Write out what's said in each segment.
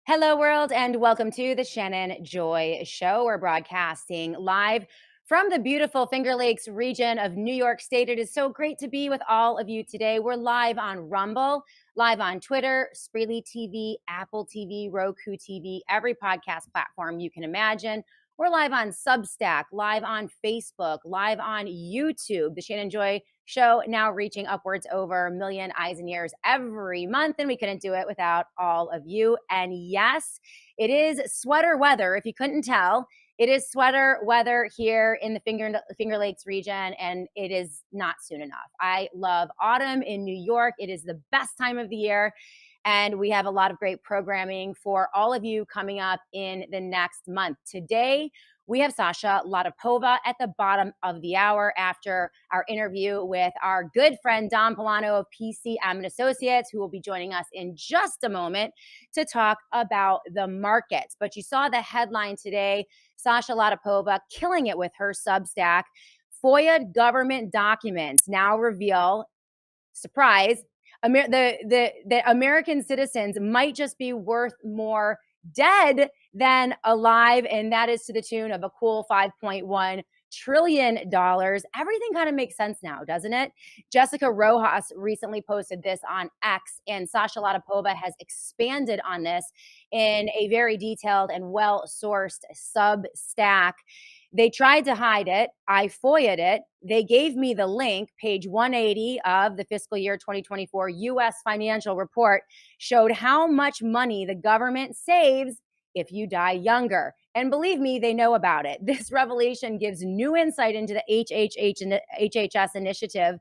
Hello, world, and welcome to the Shannon Joy Show. We're broadcasting live from the beautiful Finger Lakes region of New York State. It is so great to be with all of you today. We're live on Rumble, live on Twitter, Spreely TV, Apple TV, Roku TV, every podcast platform you can imagine. We're live on Substack, live on Facebook, live on YouTube. The Shannon Joy Show now reaching upwards over 1 million eyes and ears every month, and we couldn't do it without all of you. And yes, it is sweater weather. If you couldn't tell, it is sweater weather here in the Finger Lakes region, and it is not soon enough. I love autumn in New York. It is the best time of the year. And we have a lot of great programming for all of you coming up in the next month. Today, we have Sasha Latypova at the bottom of the hour after our interview with our good friend Don Polano of PCM and Associates, who will be joining us in just a moment to talk about the markets. But you saw the headline today, Sasha Latypova killing it with her Substack. FOIA'd government documents now reveal, surprise, the American citizens might just be worth more dead than alive, and that is to the tune of a cool $5.1 trillion. Everything kind of makes sense now, doesn't it? Jessica Rojas recently posted this on X, and Sasha Latypova has expanded on this in a very detailed and well-sourced Substack. They tried to hide it. I FOIA'd it. They gave me the link. Page 180 of the fiscal year 2024 U.S. financial report showed how much money the government saves if you die younger. And believe me, they know about it. This revelation gives new insight into the HHS initiative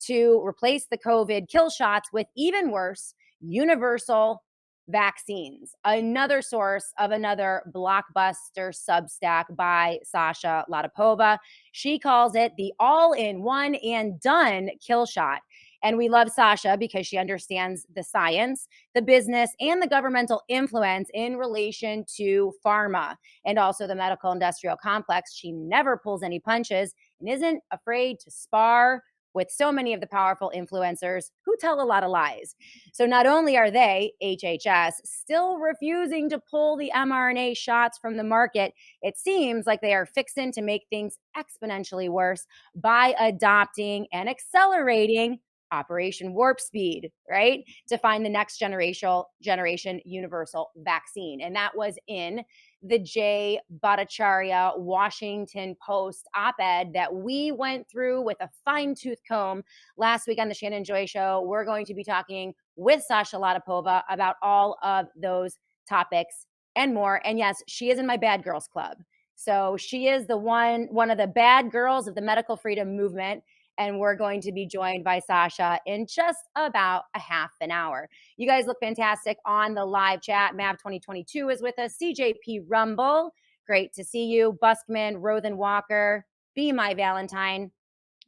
to replace the COVID kill shots with even worse, universal vaccines. Another source of another blockbuster Substack by Sasha Latypova. She calls it the all-in-one and done kill shot. And we love Sasha because she understands the science, the business, and the governmental influence in relation to pharma and also the medical industrial complex. She never pulls any punches and isn't afraid to spar with so many of the powerful influencers who tell a lot of lies. So not only are they, HHS, still refusing to pull the mRNA shots from the market, it seems like they are fixing to make things exponentially worse by adopting and accelerating Operation Warp Speed, right? To find the next generation universal vaccine. And that was in the Jay Bhattacharya Washington Post op-ed that we went through with a fine-tooth comb last week on the Shannon Joy Show. We're going to be talking with Sasha Latypova about all of those topics and more. And yes, she is in my Bad Girls Club. So she is the one of the bad girls of the medical freedom movement. And we're going to be joined by Sasha in just about a half an hour. You guys look fantastic on the live chat. Mav2022 is with us. CJP Rumble, great to see you. Buskman, Rothan Walker, Be My Valentine.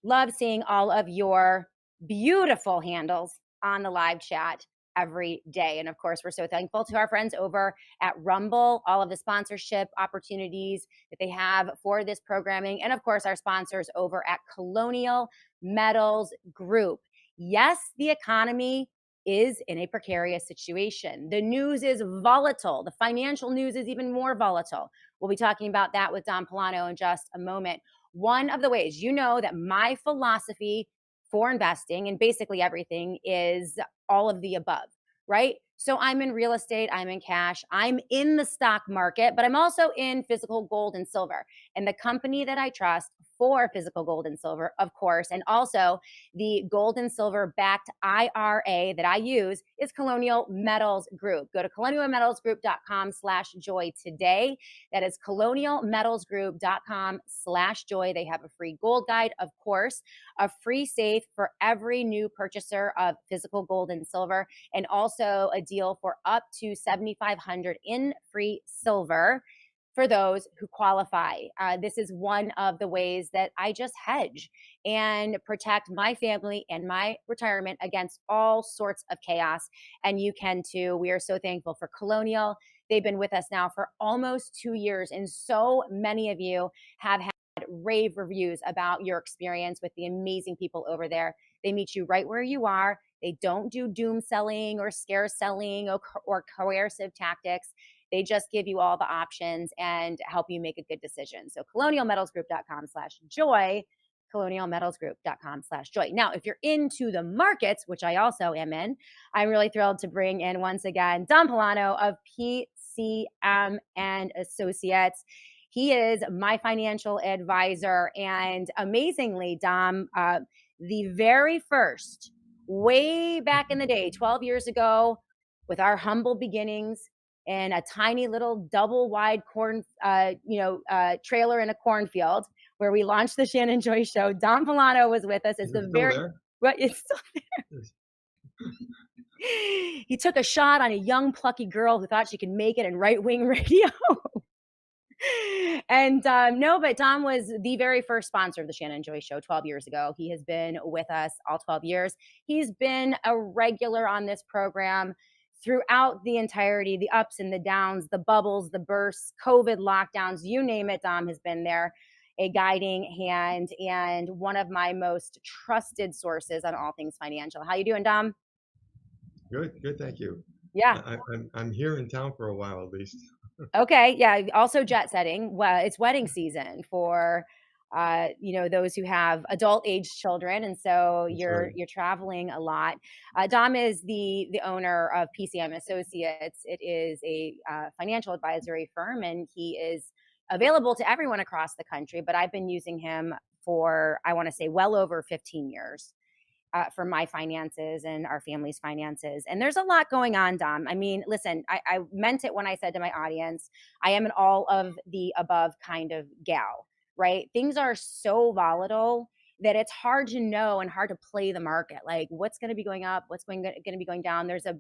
Love seeing all of your beautiful handles on the live chat every day. And of course, we're so thankful to our friends over at Rumble, all of the sponsorship opportunities that they have for this programming. And of course, our sponsors over at Colonial Metals Group. Yes, the economy is in a precarious situation. The news is volatile. The financial news is even more volatile. We'll be talking about that with Don Polano in just a moment. One of the ways, you know, that my philosophy for investing and basically everything is all of the above, right? So I'm in real estate, I'm in cash, I'm in the stock market, but I'm also in physical gold and silver. And the company that I trust for physical gold and silver, of course, and also the gold and silver backed IRA that I use is Colonial Metals Group. Go to colonialmetalsgroup.com/joy today. That is colonialmetalsgroup.com/joy. They have a free gold guide, of course, a free safe for every new purchaser of physical gold and silver, and also a deal for up to $7,500 in free silver for those who qualify. This is one of the ways that I just hedge and protect my family and my retirement against all sorts of chaos. And you can too. We are so thankful for Colonial. They've been with us now for almost 2 years, and so many of you have had rave reviews about your experience with the amazing people over there. They meet you right where you are. They don't do doom selling or scare selling or coercive tactics. They just give you all the options and help you make a good decision. So colonialmetalsgroup.com/joy, colonialmetalsgroup.com/joy. Now, if you're into the markets, which I also am in, I'm really thrilled to bring in once again Dom Polano of PCM and Associates. He is my financial advisor, and amazingly, Dom, the very first, way back in the day, 12 years ago, with our humble beginnings in a tiny little double wide trailer in a cornfield where we launched the Shannon Joy Show. Dom Polano was with us. Is it still there? It's still there. He took a shot on a young plucky girl who thought she could make it in right-wing radio. And but Dom was the very first sponsor of the Shannon Joy Show 12 years ago. He has been with us all 12 years. He's been a regular on this program throughout the entirety, the ups and the downs, the bubbles, the bursts, COVID lockdowns, you name it. Dom has been there, a guiding hand and one of my most trusted sources on all things financial. How you doing, Dom? Good, thank you. Yeah. I'm here in town for a while at least. Okay, yeah. Also jet setting. Well, it's wedding season for those who have adult age children, and so you're traveling a lot. Dom is the owner of PCM Associates. It is a financial advisory firm, and he is available to everyone across the country. But I've been using him for, I want to say, well over 15 years. For my finances and our family's finances. And there's a lot going on, Dom. I mean, listen, I meant it when I said to my audience, I am an all of the above kind of gal, right? Things are so volatile that it's hard to know and hard to play the market. Like what's going to be going up, what's going to be going down. There's a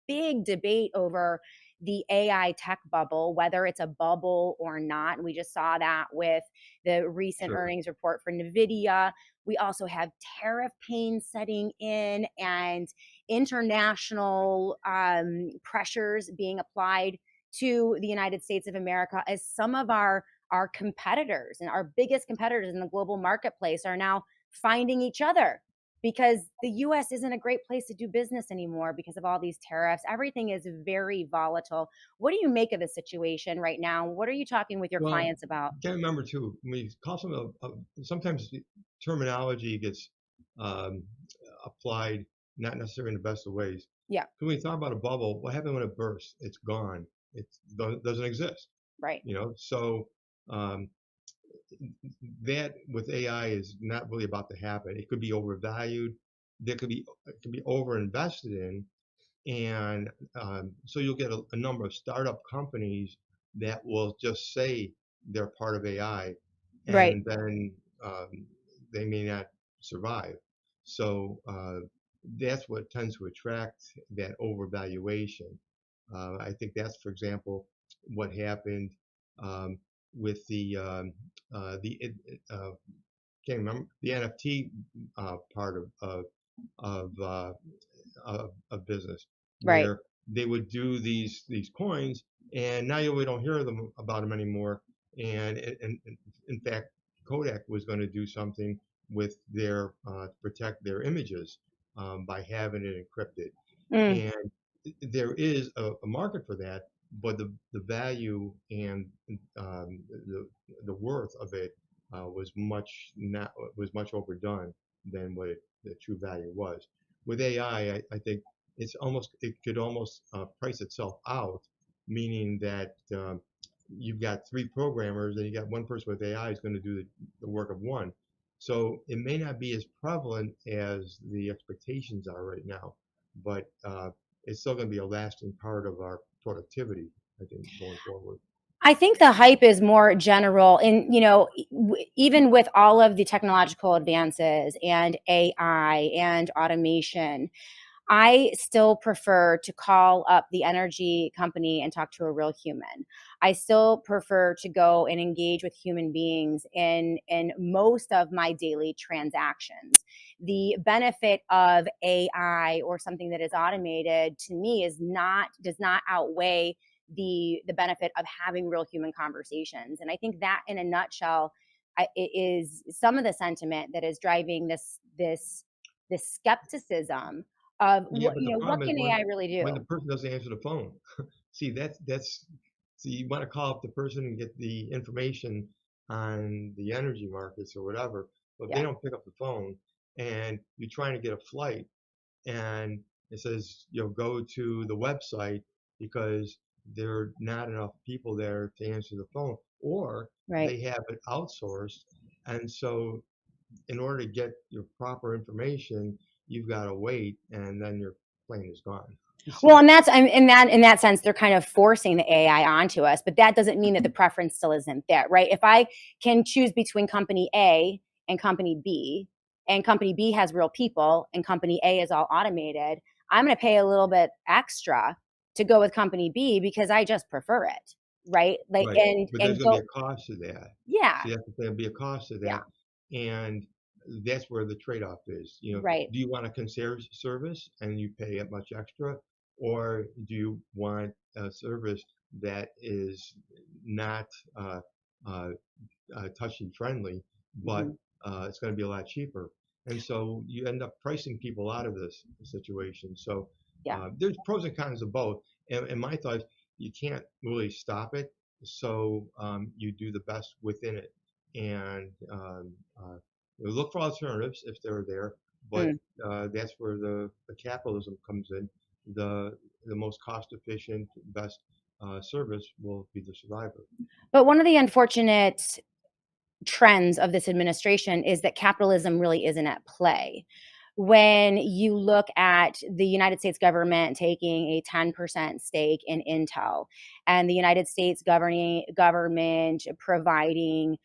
big debate over the AI tech bubble, whether it's a bubble or not. And we just saw that with the recent earnings report for NVIDIA. We also have tariff pain setting in and international pressures being applied to the United States of America as some of our competitors and our biggest competitors in the global marketplace are now finding each other because the U.S. isn't a great place to do business anymore because of all these tariffs. Everything is very volatile. What do you make of the situation right now? What are you talking with your clients about? You can't remember too, when you call something, sometimes the terminology gets applied not necessarily in the best of ways. Yeah. When we talk about a bubble, what happened when it bursts? It's gone. It doesn't exist. Right. So that with AI is not really about to happen. It could be overvalued. It could be overinvested in, and so you'll get a number of startup companies that will just say they're part of AI, and then they may not survive. So that's what tends to attract that overvaluation. I think that's, for example, what happened with the can't remember the NFT part of business, where they would do these coins, and now we don't hear about them anymore. And in fact, Kodak was going to do something with their to protect their images by having it encrypted. And there is a market for that, but the value and the worth of it was much overdone than what the true value was. With AI, I think it could almost price itself out, meaning that you've got three programmers and you got one person with AI is going to do the work of one. So it may not be as prevalent as the expectations are right now, but it's still going to be a lasting part of our productivity, I think, going forward. I think the hype is more general, and even with all of the technological advances and AI and automation, I still prefer to call up the energy company and talk to a real human. I still prefer to go and engage with human beings in most of my daily transactions. The benefit of AI or something that is automated to me does not outweigh the benefit of having real human conversations. And I think that in a nutshell, it is some of the sentiment that is driving this the skepticism of Yeah, what, but the what problem is can AI really when do? the person doesn't answer the phone. See, see, you want to call up the person and get the information on the energy markets or whatever, but if they Yeah, don't pick up the phone and you're trying to get a flight and it says, go to the website because there are not enough people there to answer the phone, or right. they have it outsourced. And so in order to get your proper information, you've got to wait, and then your plane is gone. Well, So and that's in that sense, they're kind of forcing the AI onto us, but that doesn't mean that the preference still isn't there, right? If I can choose between company A and company B, and company B has real people, and company A is all automated, I'm going to pay a little bit extra to go with company B because I just prefer it, right? Like, right, but there's and going to go, be a cost to that. yeah, So there'll be a cost to yeah, that, and that's where the trade-off is. right. Do you want a concierge service and you pay it much extra, or do you want a service that is not uh, uh, touchy friendly, but Hmm. it's going to be a lot cheaper. And so you end up pricing people out of this situation. So Yeah. there's pros and cons of both. And my thought is you can't really stop it. So you do the best within it. And look for alternatives if they're there. But Mm. that's where the capitalism comes in. The most cost efficient, best service will be the survivor. But one of the unfortunate trends of this administration is that capitalism really isn't at play. When you look at the United States government taking a 10% stake in Intel, and the United States government providing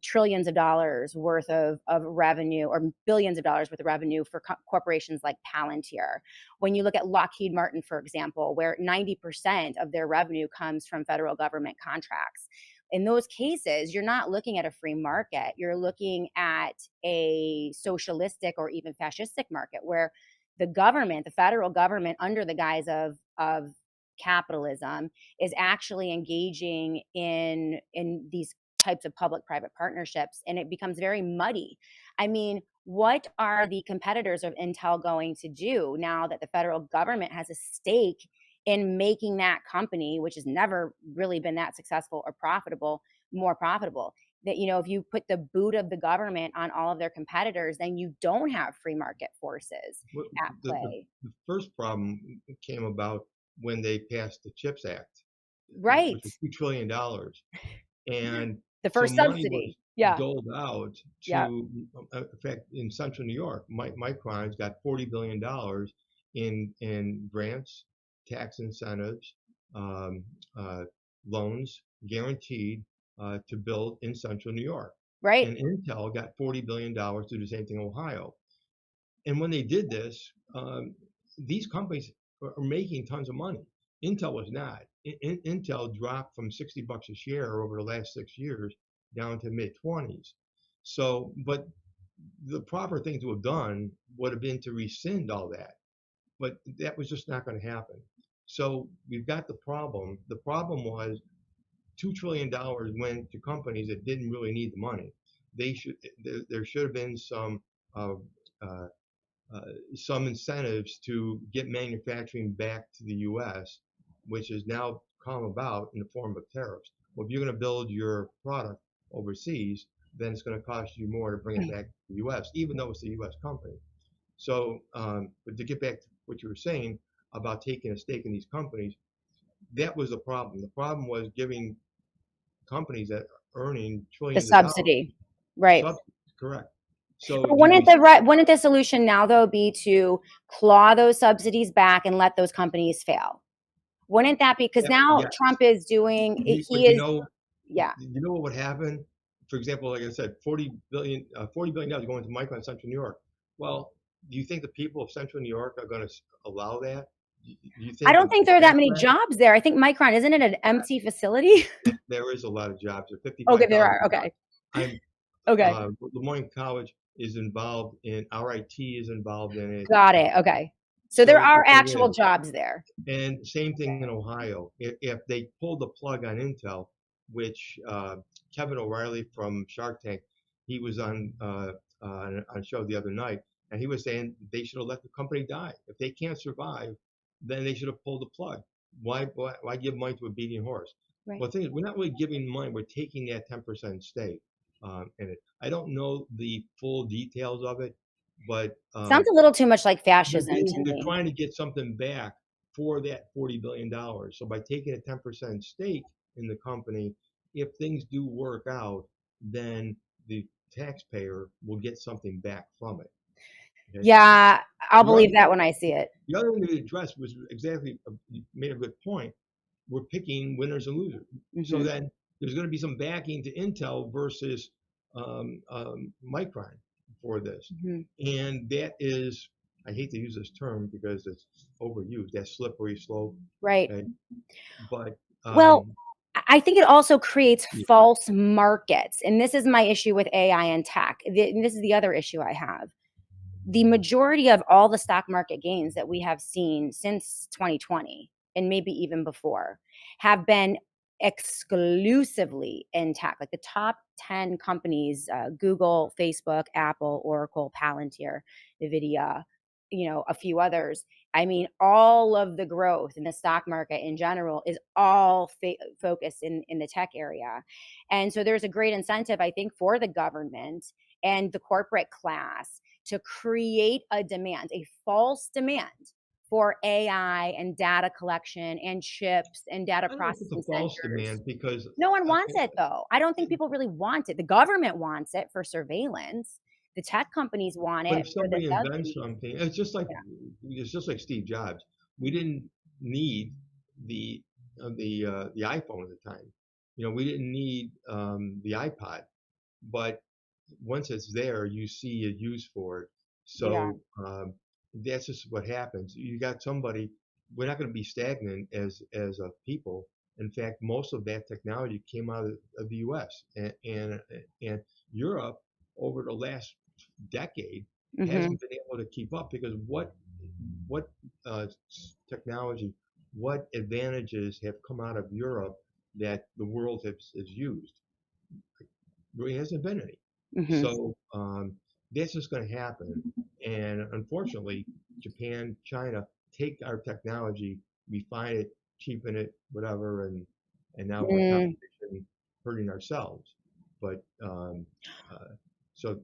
trillions of dollars worth of revenue, or billions of dollars worth of revenue for corporations like Palantir. When you look at Lockheed Martin, for example, where 90% of their revenue comes from federal government contracts, in those cases, you're not looking at a free market. You're looking at a socialistic or even fascistic market where the government, the federal government, under the guise of capitalism, is actually engaging in these types of public-private partnerships, and it becomes very muddy. I mean, what are the competitors of Intel going to do now that the federal government has a stake in making that company, which has never really been that successful or profitable, more profitable? That, if you put the boot of the government on all of their competitors, then you don't have free market forces Well, at play. the first problem came about when they passed the CHIPS Act, Right. which was $2 trillion. And The so first money was subsidy. Yeah. doled out Yeah. to, in fact, in central New York, Micron's got $40 billion in grants, tax incentives, um, uh, loans guaranteed to build in central New York. Right. And Intel got $40 billion to do the same thing in Ohio. And when they did this, these companies are making tons of money. Intel was not. Intel dropped from $60 a share over the last 6 years down to mid 20s. So, but the proper thing to have done would have been to rescind all that. But that was just not going to happen. So we've got the problem. The problem was $2 trillion went to companies that didn't really need the money. They should. There should have been uh, uh, uh, some incentives to get manufacturing back to the U.S., which has now come about in the form of tariffs. Well, if you're going to build your product overseas, then it's going to cost you more to bring it Right. back to the U.S., even though it's a U.S. company. So, but to get back to what you were saying about taking a stake in these companies, that was the problem. The problem was giving companies that are earning The trillions of dollars subsidy. Right. subsidies, correct. So But you wouldn't the solution now, though, be to claw those subsidies back and let those companies fail? Wouldn't that be, because now yes, Trump is doing, but he is, yeah. you know what would happen? For example, like I said, $40 billion going to Micron in Central New York. Well, do you think the people of Central New York are going to allow that? Do you I think don't think the there are that tax many bracket? jobs there. I think Micron, isn't it an empty facility? There is a lot of jobs. There are Okay, there 55,000 are. jobs. Okay. I'm Okay. Lemoyne College is involved in RIT is involved in it. Got it. Okay. So there So are there actual is. jobs there. And same thing in Ohio. If they pulled the plug on Intel, which Kevin O'Reilly from Shark Tank, he was on a show the other night, and he was saying they should have let the company die. If they can't survive, then they should have pulled the plug. Why give money to a beating horse? Right. Well, the thing is, we're not really giving money. We're taking that 10% stake in it. I don't know the full details of it, but Sounds a little too much like fascism to they're me. trying to get something back for that $40 billion. So by taking a 10% stake in the company, if things do work out, then the taxpayer will get something back from it. Okay? Yeah, I'll The other, believe that when I see it. the other thing to address was exactly, you made a good point. We're picking winners and losers. So Hmm. then there's going to be some backing to Intel versus Micron for this. Hmm. And that is, I hate to use this term because it's overused, that slippery slope. Right. Okay? But Well, I think it also creates yeah, false markets. And this is my issue with AI and tech. This is the other issue I have. The majority of all the stock market gains that we have seen since 2020 and maybe even before have been exclusively in tech. Like the top 10 companies, Google, Facebook, Apple, Oracle, Palantir, Nvidia, a few others. I mean, all of the growth in the stock market in general is all focused in the tech area. And so there's a great incentive, I think, for the government and the corporate class to create a demand, a false demand for AI and data collection and chips and data I don't know if it's a processing false centers. demand because No one uh, wants it though. I don't think people really want it. The government wants it for surveillance. The tech companies want but it if for the somebody invents subsidies. something, Yeah. it's just like Steve Jobs. We didn't need the the iPhone at the time. We didn't need the iPod, but once it's there, you see a use for it. Yeah. So that's just what happens. You got somebody. We're not going to be stagnant as a people. In fact, most of that technology came out of the U.S. And Europe over the last decade Hmm. hasn't been able to keep up because what technology, what advantages have come out of Europe that the world has used? Really hasn't been any. Hmm. So that's just going to happen. And unfortunately, Japan, China take our technology, refine it, cheapen it, whatever, and now we're Mm, competition hurting ourselves. But so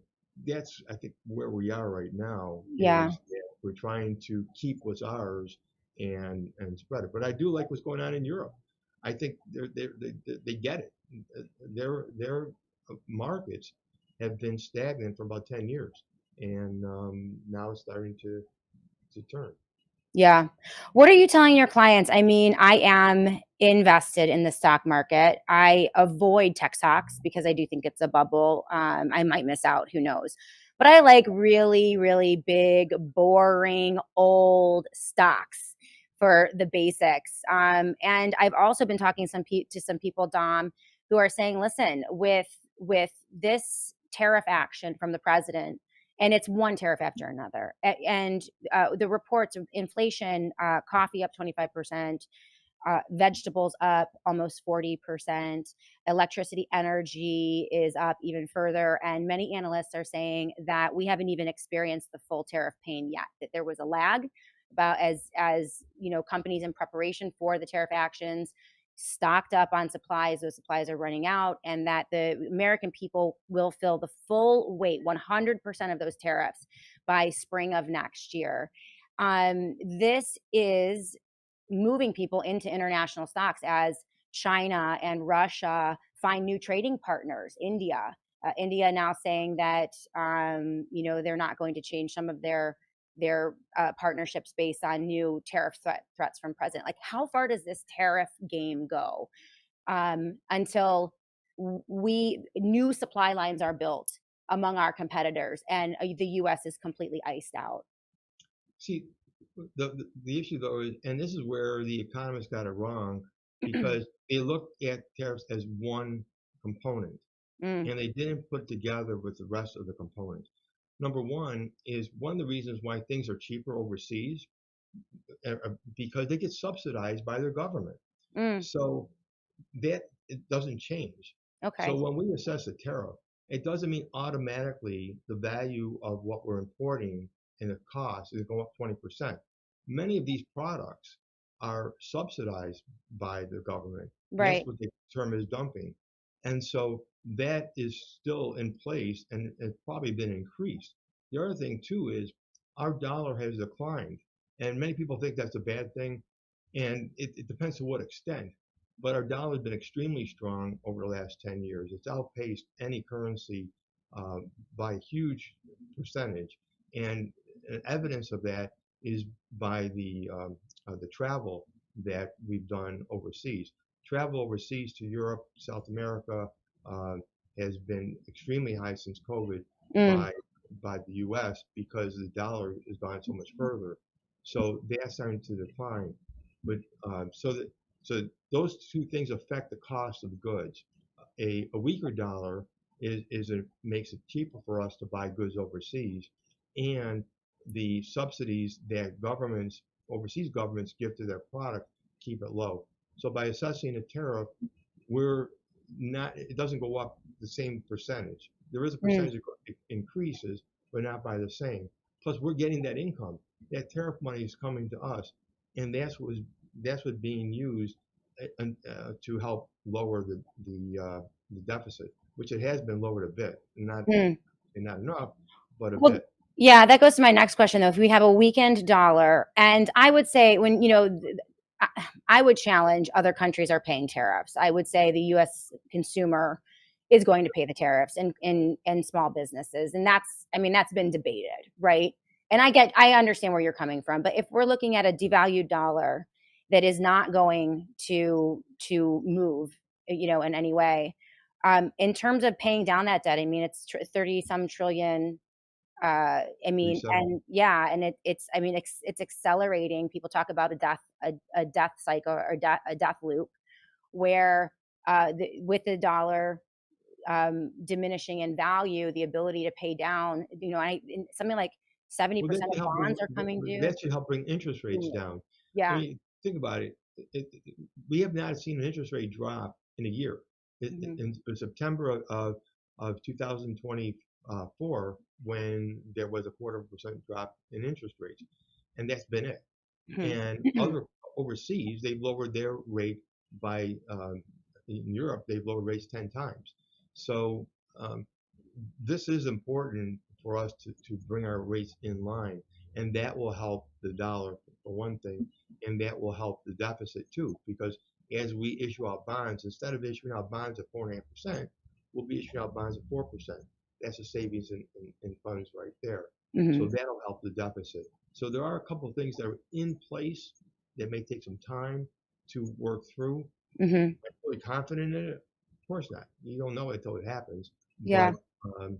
that's I think where we are right now yeah. is that we're trying to keep what's ours and spread it. But I do like what's going on in Europe. I think they get it. Their markets have been stagnant for about 10 years, and now it's starting to turn. Yeah. What are you telling your clients? I mean, I am invested in the stock market. I avoid tech stocks because I do think it's a bubble. I might miss out. Who knows? But I like really, really big, boring, old stocks for the basics. And I've also been talking to some people, Dom, who are saying, listen, with this tariff action from the president, and it's one tariff after another, and the reports of inflation, coffee up 25%, vegetables up almost 40%, electricity energy is up even further. And many analysts are saying that we haven't even experienced the full tariff pain yet, that there was a lag about as companies in preparation for the tariff actions stocked up on supplies, those supplies are running out, and that the American people will feel the full weight, 100% of those tariffs by spring of next year. This is moving people into international stocks as China and Russia find new trading partners. India now saying that they're not going to change some of their partnerships based on new tariff threats from president. Like, how far does this tariff game go until we new supply lines are built among our competitors and the U.S. is completely iced out? See, the issue though is, and this is where the economists got it wrong, because they looked at tariffs as one component, Mm, and they didn't put together with the rest of the components. Number one is one of the reasons why things are cheaper overseas because they get subsidized by their government. mm, So that it doesn't change. So okay. when we assess a tariff, it doesn't mean automatically the value of what we're importing and the cost is going up 20%. Many of these products are subsidized by the government. And that's Right. what they term as dumping. And so that is still in place and it's probably been increased. The other thing too is our dollar has declined. And many people think that's a bad thing. And it depends to what extent. But our dollar has been extremely strong over the last 10 years. It's outpaced any currency uh, by a huge percentage. And evidence of that is by the travel that we've done overseas. Travel overseas to Europe, South America uh, has been extremely high since COVID Mm. by by the U.S. because the dollar has gone so much further. So that's starting to decline. But so those two things affect the cost of goods. A weaker dollar makes it cheaper for us to buy goods overseas, and the subsidies that overseas governments give to their product keep it low. So by assessing a tariff, we're not, it doesn't go up the same percentage. There is a Mm. percentage that increases, but not by the same. Plus, we're getting that income. That tariff money is coming to us, and that's what's being used to help lower the deficit, which it has been lowered a bit, Mm. not enough, but a Well, bit. yeah, that goes to my next question though. If we have a weakened dollar, and I would say when, I would challenge other countries are paying tariffs. I would say the US consumer is going to pay the tariffs in small businesses. And that's been debated, right? And I understand where you're coming from, but if we're looking at a devalued dollar that is not going to move, in any way, in terms of paying down that debt, I mean, it's 30 some trillion. Reseven. And yeah, and it's accelerating. People talk about a death cycle or a death loop where with the dollar diminishing in value, the ability to pay down, something like Well, 70% of bonds are coming due. that should help bring interest rates Mm. down. I Yeah. mean, think about it. We have not seen an interest rate drop in a year. Hmm. In September of 2024, when there was a 0.25% drop in interest rates, and that's been it. And other overseas, they've lowered their rate by in Europe, they've lowered rates 10 times. So um, this is important for us to bring our rates in line, and that will help the dollar for one thing, and that will help the deficit too, because as we issue out bonds, instead of issuing out bonds at 4.5%, we'll be issuing out bonds at 4%. That's a savings in funds right there. Hmm. So that'll help the deficit. So there are a couple of things that are in place that may take some time to work through. Hmm. I'm really confident in it? Of course not. You don't know it until it happens. Yeah. But um,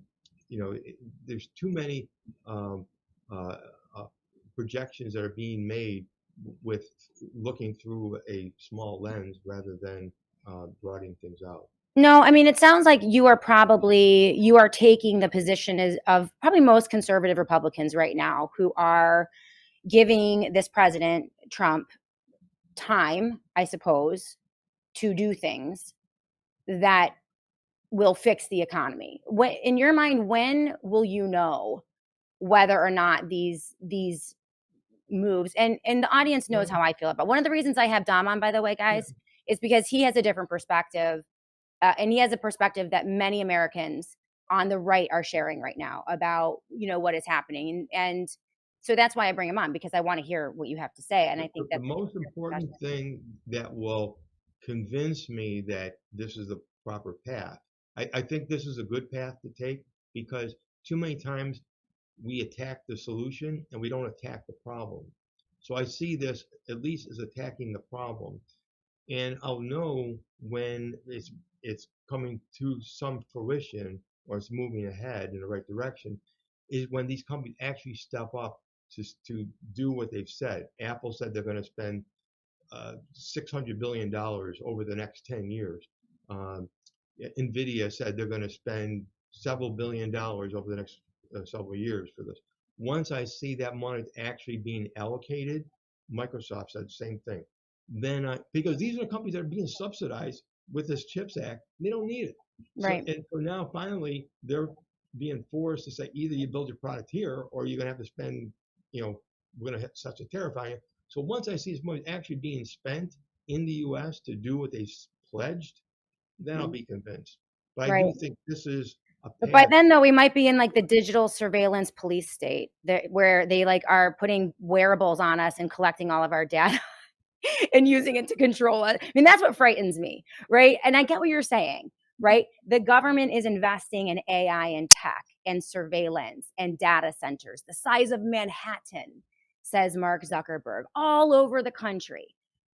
there's too many um, uh, uh, projections that are being made with looking through a small lens rather than broadening things out. No, I mean, it sounds like you are taking the position of probably most conservative Republicans right now who are giving this president Trump time, I suppose, to do things that will fix the economy. In your mind, when will you know whether or not these moves, and the audience knows Well, how I feel about. One of the reasons I have Dom on, by the way, yeah, guys, is because he has a different perspective, and he has a perspective that many Americans on the right are sharing right now about what is happening, and so that's why I bring him on, because I want to hear what you have to say, and I think the that's a most discussion. important thing that will convince me that this is the proper path. I think this is a good path to take because too many times we attack the solution and we don't attack the problem. So I see this at least as attacking the problem. And I'll know when it's coming to some fruition or it's moving ahead in the right direction is when these companies actually step up to do what they've said. Apple said they're going to spend $600 billion over the next 10 years. Um, Nvidia said they're going to spend several $billion over the next several years for this. Once I see that money actually being allocated, Microsoft said the same thing. Because these are companies that are being subsidized with this CHIPS Act, they don't need it. So Right. and so now finally they're being forced to say either you build your product here or you're going to have to spend, we're going to have such a tariff on you. So once I see this money actually being spent in the U.S. to do what they pledged, then I'll be convinced. But I Right. do think this is a But by path. then, though, we might be in like the digital surveillance police state where they like are putting wearables on us and collecting all of our data and using it to control us. I mean, that's what frightens me, right? And I get what you're saying, right? The government is investing in AI and tech and surveillance and data centers the size of Manhattan, says Mark Zuckerberg, all over the country,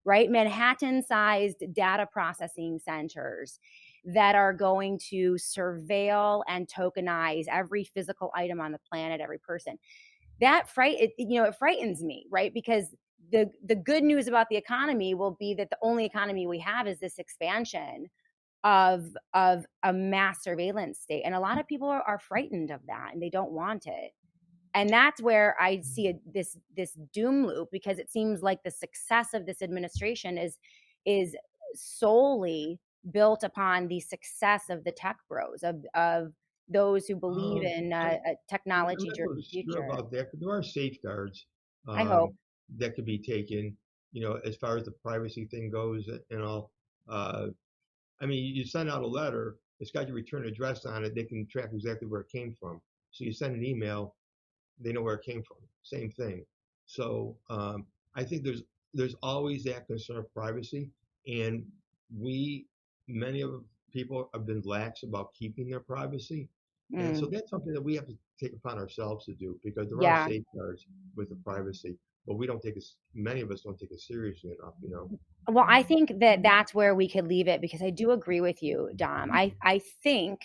right? Manhattan sized data processing centers that are going to surveil and tokenize every physical item on the planet, every person. That it frightens me, right? Because the good news about the economy will be that the only economy we have is this expansion of a mass surveillance state, and a lot of people are frightened of that, and they don't want it. And that's where I see this doom loop, because it seems like the success of this administration is solely built upon the success of the tech bros, of those who believe in I'm, a I'm technology not so driven sure future. about that, but there are safeguards I hope. that could be taken, as far as the privacy thing goes and all. Uh, I mean, you send out a letter, it's got your return address on it, they can track exactly where it came from. So you send an email, they know where it came from. Same thing. So I think there's always that concern of privacy, and we many of people have been lax about keeping their privacy, and so Mm, that's something that we have to take upon ourselves to do because there are yeah. safeguards with the privacy, but we don't take it. Many of us don't take it seriously enough. Well, I think that that's where we could leave it, because I do agree with you, Dom. I think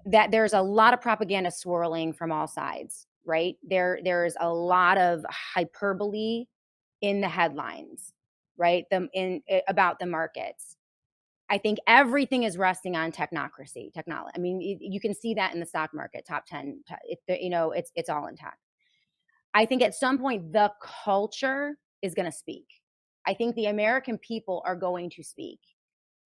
that there's a lot of propaganda swirling from all sides, right? There's a lot of hyperbole in the headlines, right? About the markets. I think everything is resting on technology. I mean, you can see that in the stock market, top 10, it's all in tech. I think at some point the culture is going to speak. I think the American people are going to speak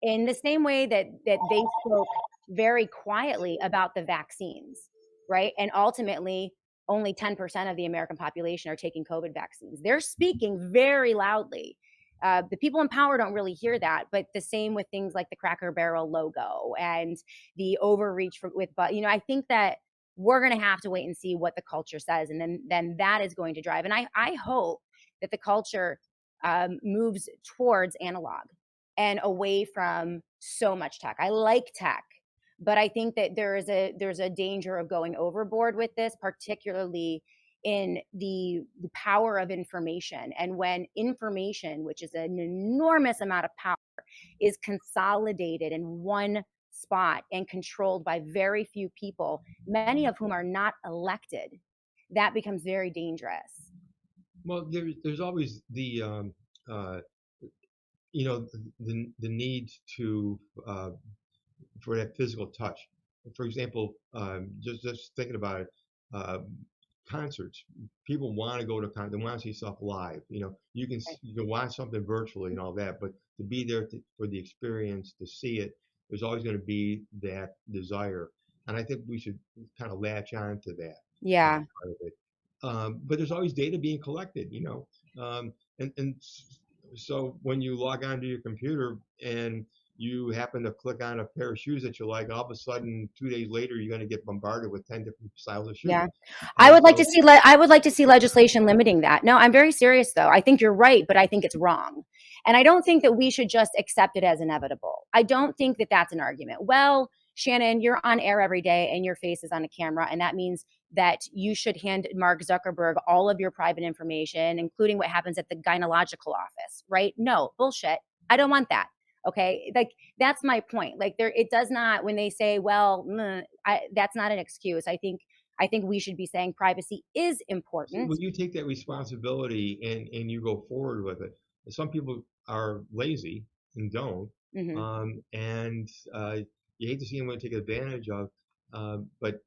in the same way that they spoke very quietly about the vaccines, right? And ultimately, only 10% of the American population are taking COVID vaccines. They're speaking very loudly. The people in power don't really hear that, but the same with things like the Cracker Barrel logo and the overreach but I think that we're going to have to wait and see what the culture says, and then that is going to drive. And I hope that the culture moves towards analog and away from so much tech. I like tech, but I think that there's a danger of going overboard with this, particularly in the power of information. And when information, which is an enormous amount of power, is consolidated in one spot and controlled by very few people, many of whom are not elected, that becomes very dangerous. Well, there's always uh, the need to for that physical touch. For example, just thinking about it, uh, concerts. People want to go to concerts. They want to see stuff live. You can watch something virtually and all that, but to be there for the experience, to see it, there's always going to be that desire. And I think we should kind of latch on to that Yeah. part of it. But there's always data being collected, and so when you log onto your computer and you happen to click on a pair of shoes that you like, all of a sudden 2 days later you're going to get bombarded with 10 different styles of Yeah. shoes. And so, I would like to see legislation limiting that. No, I'm very serious though. I think you're right, but I think it's wrong. And I don't think that we should just accept it as inevitable. I don't think that that's an argument. Well, Shannon, you're on air every day and your face is on a camera, and that means that you should hand Mark Zuckerberg all of your private information, including what happens at the gynecological office, right? No, bullshit. I don't want that. Okay. Like, that's my point. Like, it does not, when they say, well, that's not an excuse. I think we should be saying privacy is important. when you take that responsibility and you go forward with it, some people are lazy and don't, Hmm. and you hate to see them take advantage of, but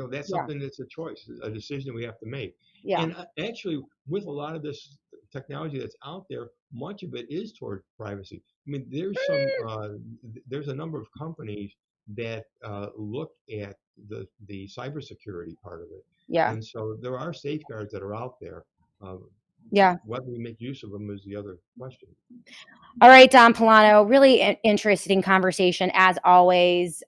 that's Yeah. something that's a choice, a decision we have to make. Yeah. And actually, with a lot of this technology that's out there, much of it is toward privacy. I mean, there's a number of companies that look at the cybersecurity part of it. Yeah. And so there are safeguards that are out there. Yeah. Whether we make use of them is the other question. All right, Don Polano, really interesting conversation as always.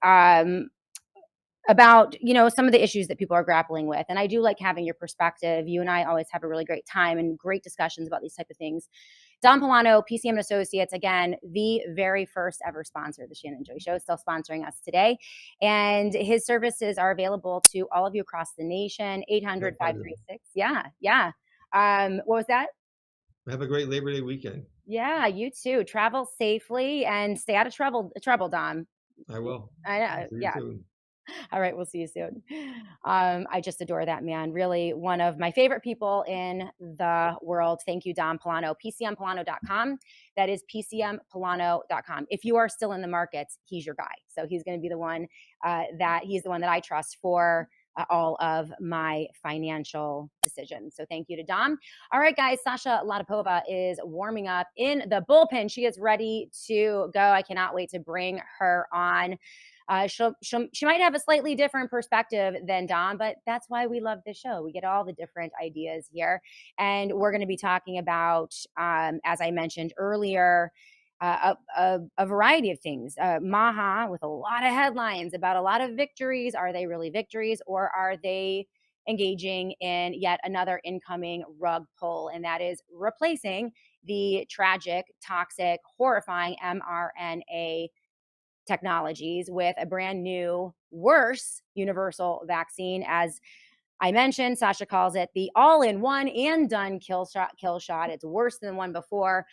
About, some of the issues that people are grappling with. And I do like having your perspective. You and I always have a really great time and great discussions about these type of things. Don Polano, PCM and Associates, again, the very first ever sponsor of the Shannon Joy Show, still sponsoring us today. And his services are available to all of you across the nation, 800-536. Yeah. What was that? Have a great Labor Day weekend. Yeah, you too. Travel safely and stay out of trouble, Don. I will. I know. See you Yeah. soon. All right, we'll see you soon. I just adore that man. Really one of my favorite people in the world. Thank you, Don Polano. PCMPolano.com. That is PCMPolano.com. If you are still in the markets, he's your guy. So he's going to be the one he's the one that I trust for all of my financial decisions. So thank you to Don. All right, guys, Sasha Latypova is warming up in the bullpen. She is ready to go. I cannot wait to bring her on. She might have a slightly different perspective than Don, but that's why we love this show. We get all the different ideas here. And we're going to be talking about, as I mentioned earlier, a variety of things. Maha with a lot of headlines about a lot of victories. Are they really victories, or are they engaging in yet another incoming rug pull? And that is replacing the tragic, toxic, horrifying mRNA technologies with a brand new, worse universal vaccine. As I mentioned, Sasha calls it the all-in-one and done kill shot. It's worse than the one before.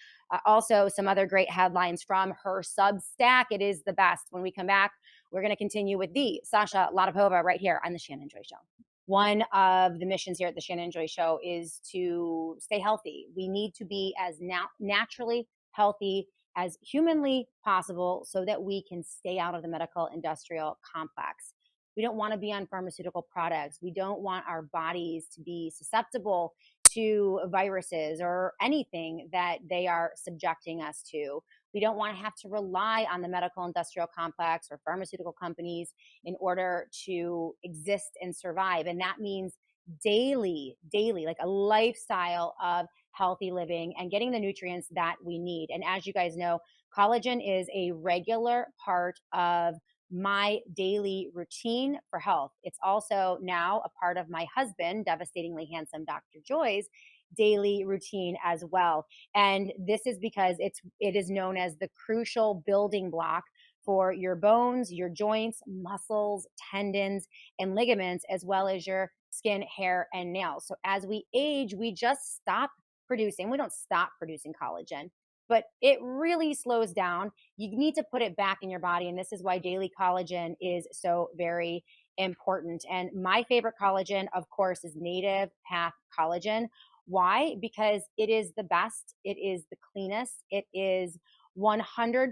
Also, some other great headlines from her Substack. It is the best. When we come back, we're going to continue with the Sasha Latypova right here on the Shannon Joy Show. One of the missions here at the Shannon Joy Show is to stay healthy. We need to be as naturally healthy as humanly possible so that we can stay out of the medical industrial complex. We don't want to be on pharmaceutical products. We don't want our bodies to be susceptible to viruses or anything that they are subjecting us to. We don't want to have to rely on the medical industrial complex or pharmaceutical companies in order to exist and survive. And that means daily, like a lifestyle of healthy living and getting the nutrients that we need. And as you guys know, collagen is a regular part of my daily routine for health. It's also now a part of my husband, devastatingly handsome Dr. Joy's daily routine as well. And this is because it is known as the crucial building block for your bones, your joints, muscles, tendons, and ligaments, as well as your skin, hair, and nails. So as we age, we just stop producing. We don't stop producing collagen, but it really slows down. You need to put it back in your body. And this is why daily collagen is so very important. And my favorite collagen, of course, is Native Path Collagen. Why? Because it is the best. It is the cleanest. It is 100%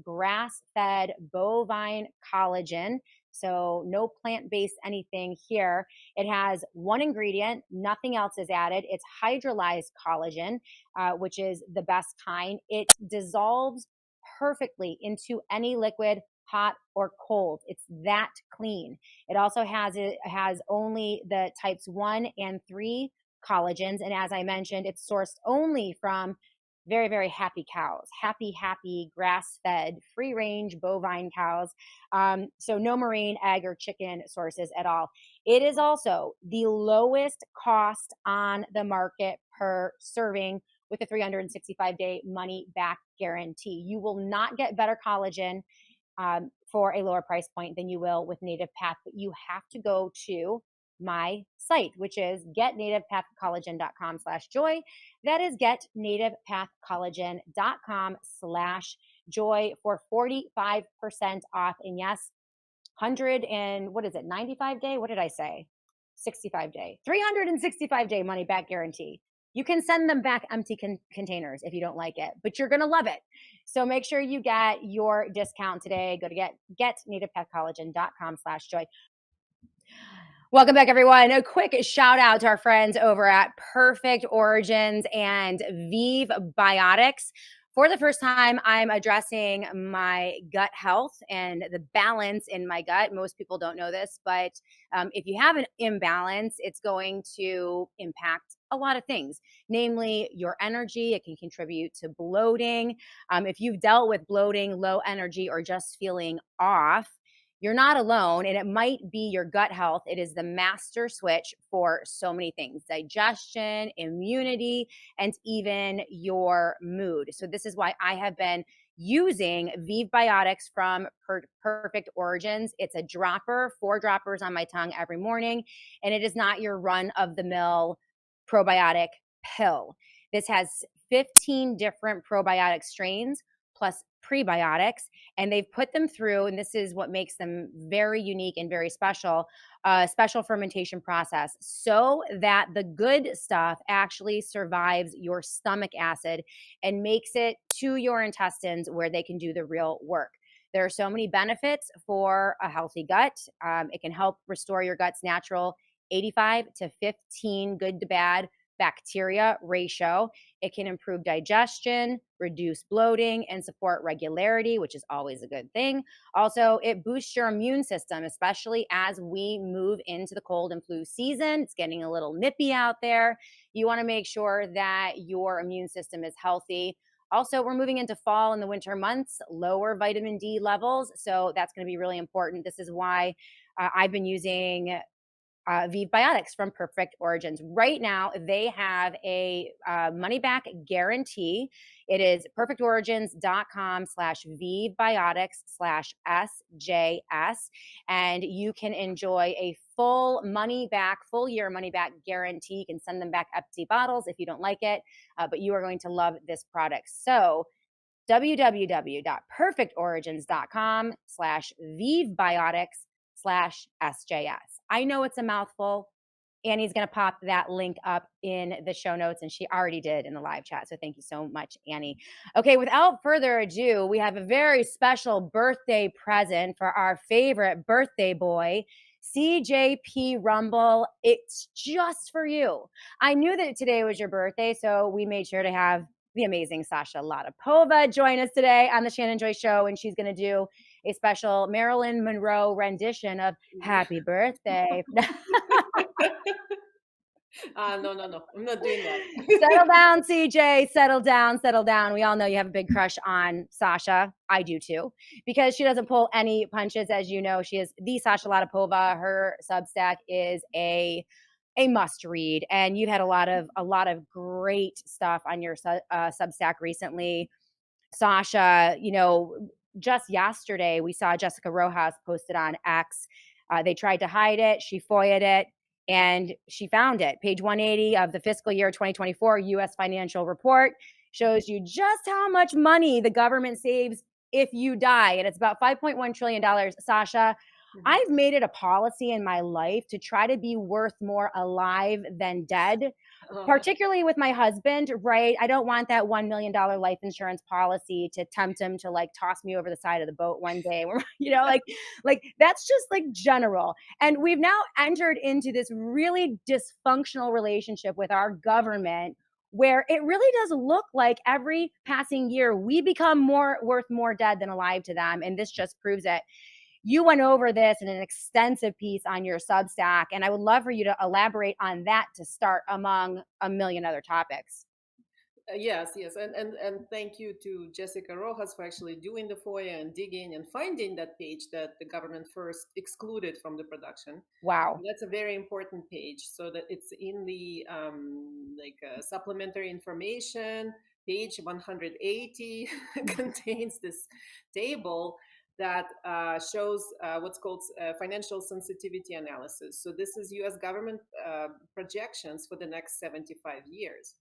grass-fed bovine collagen. So no plant-based anything here. It has one ingredient, nothing else is added. It's hydrolyzed collagen, which is the best kind. It dissolves perfectly into any liquid, hot or cold. It's that clean. It also has only the types 1 and 3 collagens. And as I mentioned, it's sourced only from very, very happy cows, happy, grass-fed, free-range bovine cows. So no marine, egg, or chicken sources at all. It is also the lowest cost on the market per serving with a 365-day money-back guarantee. You will not get better collagen for a lower price point than you will with Native Path, but you have to go to my site, which is getnativepathcollagen.com/joy. That is getnativepathcollagen.com/joy for 45% off. And yes, 95 day? What did I say? 65 day, 365 day money back guarantee. You can send them back empty containers if you don't like it, but you're going to love it. So make sure you get your discount today. Go to getnativepathcollagen.com/joy. Welcome back, everyone. A quick shout out to our friends over at Perfect Origins and Vive Biotics For the first time, I'm addressing my gut health and the balance in my gut. Most people don't know this, but if you have an imbalance, it's going to impact a lot of things, namely your energy. It can contribute to bloating. If you've dealt with bloating, low energy, or just feeling off, you're not alone, and it might be your gut health. It is the master switch for so many things: digestion, immunity, and even your mood. So, this is why I have been using Vive Biotics from Perfect Origins. It's a dropper, 4 droppers on my tongue every morning, and it is not your run of the mill probiotic pill. This has 15 different probiotic strains plus prebiotics, and they've put them through, and this is what makes them very unique and very special, a special fermentation process so that the good stuff actually survives your stomach acid and makes it to your intestines where they can do the real work. There are so many benefits for a healthy gut. It can help restore your gut's natural 85 to 15 good to bad bacteria ratio. It can improve digestion, reduce bloating, and support regularity, which is always a good thing. Also, it boosts your immune system, especially as we move into the cold and flu season. It's getting a little nippy out there. You want to make sure that your immune system is healthy. Also, we're moving into fall and the winter months, lower vitamin D levels. So that's going to be really important. This is why I've been using Vive Biotics from Perfect Origins. Right now, they have a money back guarantee. It is perfectorigins.com/Vive Biotics/SJS. And you can enjoy a full year money back guarantee. You can send them back empty bottles if you don't like it, but you are going to love this product. So, www.perfectorigins.com/Vive Biotics/SJS. I know it's a mouthful. Annie's going to pop that link up in the show notes, and she already did in the live chat. So thank you so much, Annie. Okay, without further ado, we have a very special birthday present for our favorite birthday boy, CJP Rumble. It's just for you. I knew that today was your birthday, so we made sure to have the amazing Sasha Latypova join us today on the Shannon Joy Show, and she's going to do a special Marilyn Monroe rendition of Happy Birthday. No. I'm not doing that. Settle down, CJ. Settle down, settle down. We all know you have a big crush on Sasha. I do too, because she doesn't pull any punches. As you know, she is the Sasha Latypova. Her Substack is a must read, and you've had a lot of great stuff on your Substack recently. Sasha, just yesterday we saw Jessica Rojas posted on X. They tried to hide it. She FOIA'd it, and she found it. Page 180 of the fiscal year 2024 U.S. financial report shows you just how much money the government saves if you die. And it's about $5.1 trillion. Sasha, I've made it a policy in my life to try to be worth more alive than dead, particularly with my husband, right? I don't want that $1 million life insurance policy to tempt him to toss me over the side of the boat one day. That's just general. And we've now entered into this really dysfunctional relationship with our government, where it really does look like every passing year we become worth more dead than alive to them. And this just proves it. You went over this in an extensive piece on your Substack, and I would love for you to elaborate on that to start among a million other topics. Yes, and thank you to Jessica Rojas for actually doing the FOIA and digging and finding that page that the government first excluded from the production. Wow. That's a very important page, so that it's in the supplementary information. Page 180 contains this table that shows what's called financial sensitivity analysis. So this is U.S. government projections for the next 75 years.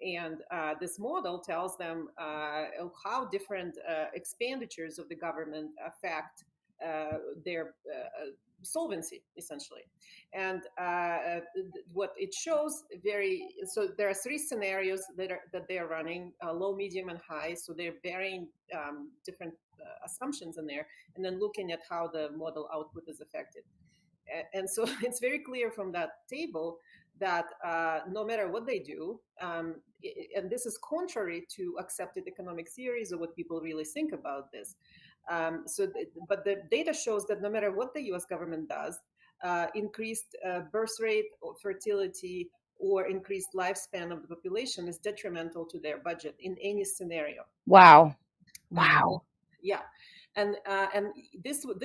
And this model tells them how different expenditures of the government affect their solvency, essentially. And what it shows so there are 3 scenarios that they are running: low, medium, and high. So they're varying different assumptions in there, and then looking at how the model output is affected. And so it's very clear from that table that no matter what they do, and this is contrary to accepted economic theories or what people really think about this. But the data shows that no matter what the U.S. government does, increased birth rate or fertility or increased lifespan of the population is detrimental to their budget in any scenario. Wow. Wow. Yeah, and this would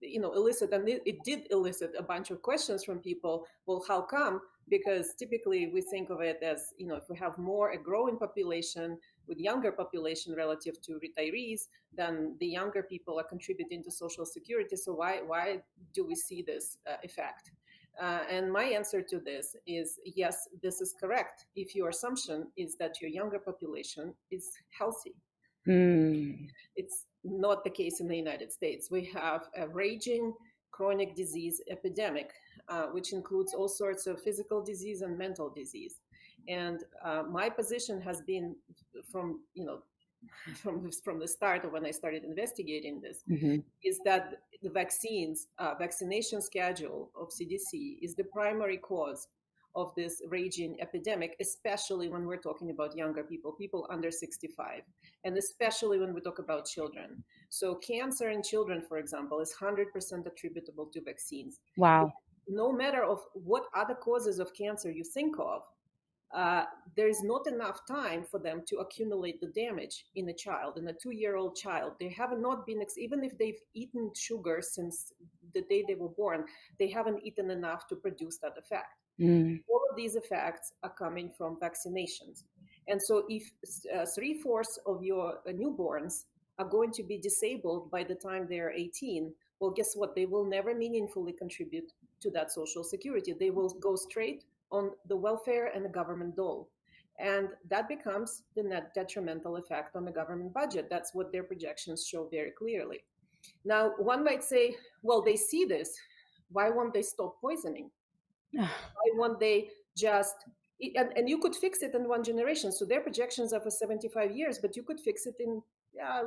elicit, and it did elicit a bunch of questions from people. Well, how come? Because typically we think of it as, if we have a growing population with younger population relative to retirees, then the younger people are contributing to Social Security. So why do we see this effect? And my answer to this is yes, this is correct if your assumption is that your younger population is healthy. It's not the case in the United States. We have a raging chronic disease epidemic, which includes all sorts of physical disease and mental disease. And my position has been from the start of when I started investigating this, is that the vaccination schedule of CDC is the primary cause of this raging epidemic, especially when we're talking about younger people under 65, and especially when we talk about children. So cancer in children, for example, is 100% attributable to vaccines. Wow. No matter of what other causes of cancer you think of, there is not enough time for them to accumulate the damage in a child, in a 2-year-old child. They have not been, even if they've eaten sugar since the day they were born, they haven't eaten enough to produce that effect. All of these effects are coming from vaccinations. And so if 3/4 of your newborns are going to be disabled by the time they're 18, well, guess what? They will never meaningfully contribute to that Social Security. They will go straight on the welfare and the government dole. And that becomes the net detrimental effect on the government budget. That's what their projections show very clearly. Now, one might say, well, they see this. Why won't they stop poisoning? Why won't they just, and you could fix it in one generation. So their projections are for 75 years, but you could fix it in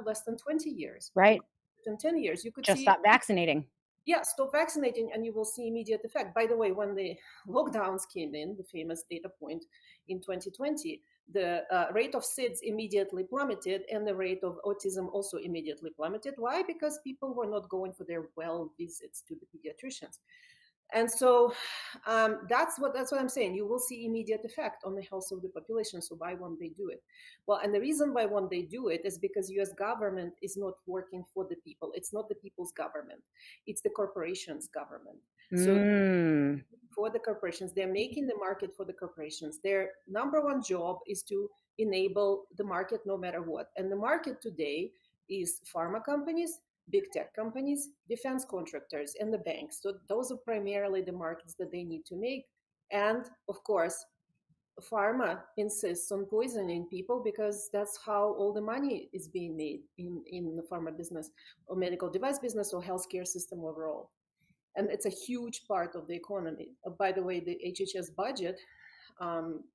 less than 20 years. Right. In 10 years, you could just stop vaccinating. Yeah, stop vaccinating and you will see immediate effect. By the way, when the lockdowns came in, the famous data point in 2020, the rate of SIDS immediately plummeted and the rate of autism also immediately plummeted. Why? Because people were not going for their well visits to the pediatricians. And so that's what I'm saying. You will see immediate effect on the health of the population. So why won't they do it? Well, and the reason why won't they do it is because U.S. government is not working for the people. It's not the people's government. It's the corporations' government. So for the corporations, they're making the market for the corporations. Their number one job is to enable the market no matter what. And the market today is pharma companies, big tech companies, defense contractors, and the banks. So those are primarily the markets that they need to make. And of course, pharma insists on poisoning people because that's how all the money is being made in the pharma business or medical device business or healthcare system overall. And it's a huge part of the economy. By the way, the HHS budget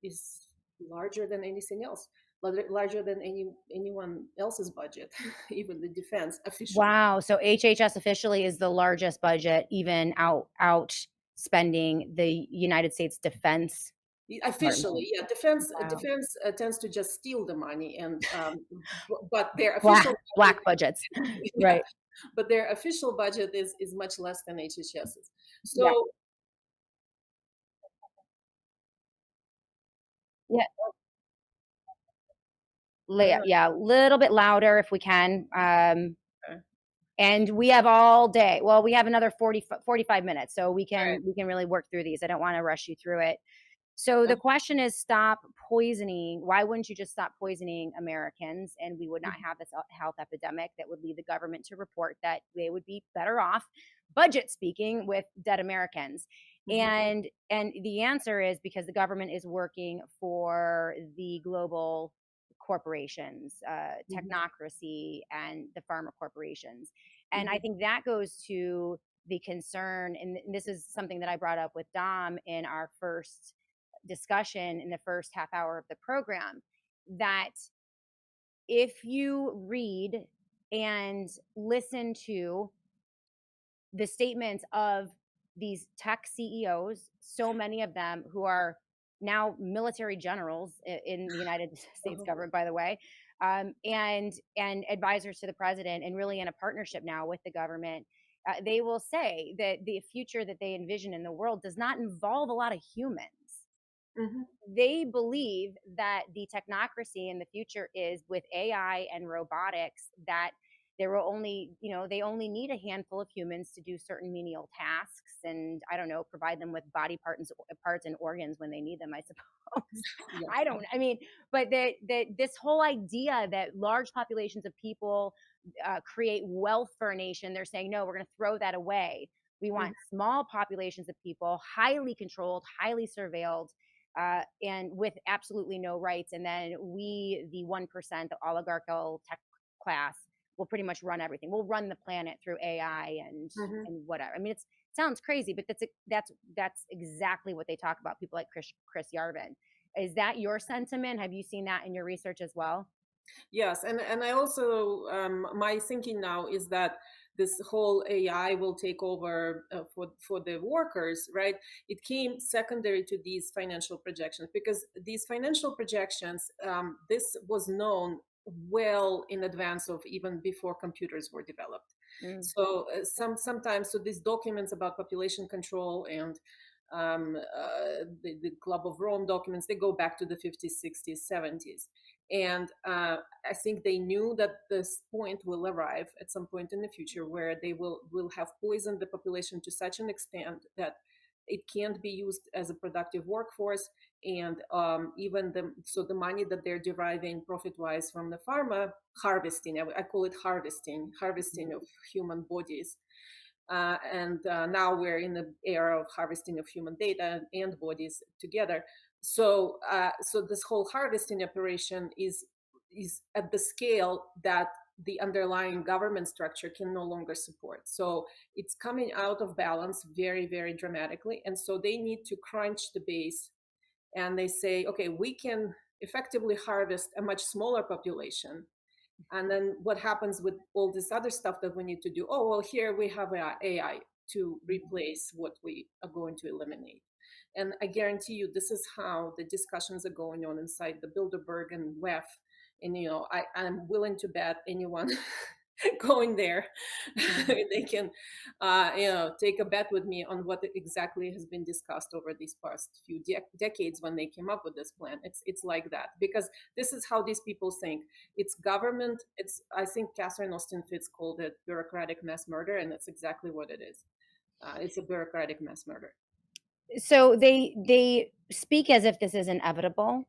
is larger than anything else, larger than anyone else's budget, even the defense officially. Wow. So HHS officially is the largest budget, even out spending the United States defense. Officially, yeah, defense tends to just steal the money, and but their official black budgets, right? But their official budget is much less than HHS's. So yeah, a little bit louder if we can. And we have all day. Well, we have another 45 minutes, so we can really work through these. I don't want to rush you through it. So the question is, stop poisoning. Why wouldn't you just stop poisoning Americans, and we would not have this health epidemic that would lead the government to report that they would be better off, budget speaking, with dead Americans? And the answer is because the government is working for the global corporations, technocracy, and the pharma corporations. And I think that goes to the concern, and this is something that I brought up with Dom in our first discussion in the first half hour of the program, that if you read and listen to the statements of these tech CEOs, so many of them who are now military generals in the United States government, by the way, and advisors to the president, and really in a partnership now with the government. They will say that the future that they envision in the world does not involve a lot of humans. They believe that the technocracy in the future is with AI and robotics, that there will only, they only need a handful of humans to do certain menial tasks, and I don't know, provide them with body parts and organs when they need them, I suppose. Yeah. I mean, but that this whole idea that large populations of people create wealth for a nation, they're saying, no, we're going to throw that away. We want small populations of people, highly controlled, highly surveilled, and with absolutely no rights. And then we, the 1%, the oligarchical tech class, will pretty much run everything. We'll run the planet through AI and whatever. I mean, it sounds crazy, but that's exactly what they talk about. People like Chris Yarvin. Is that your sentiment? Have you seen that in your research as well? Yes, and I also my thinking now is that this whole AI will take over for the workers, right? It came secondary to these financial projections, because these financial projections, this was known well in advance of, even before computers were developed. So sometimes, so these documents about population control and the Club of Rome documents, they go back to the 50s, 60s, 70s. And I think they knew that this point will arrive at some point in the future, where they will have poisoned the population to such an extent that it can't be used as a productive workforce. And even the money that they're deriving profit-wise from the pharma harvesting, I call it harvesting of human bodies. And now we're in the era of harvesting of human data and bodies together. So this whole harvesting operation is at the scale that the underlying government structure can no longer support. So it's coming out of balance very, very dramatically. And so they need to crunch the base, and they say, okay, we can effectively harvest a much smaller population. And then what happens with all this other stuff that we need to do? Oh, well, here we have AI to replace what we are going to eliminate. And I guarantee you, this is how the discussions are going on inside the Bilderberg and WEF. And, I'm willing to bet anyone going there, they can, take a bet with me on what exactly has been discussed over these past few decades when they came up with this plan. It's like that, because this is how these people think. It's government. I think Catherine Austin Fitts called it bureaucratic mass murder, and that's exactly what it is. It's a bureaucratic mass murder. So they speak as if this is inevitable.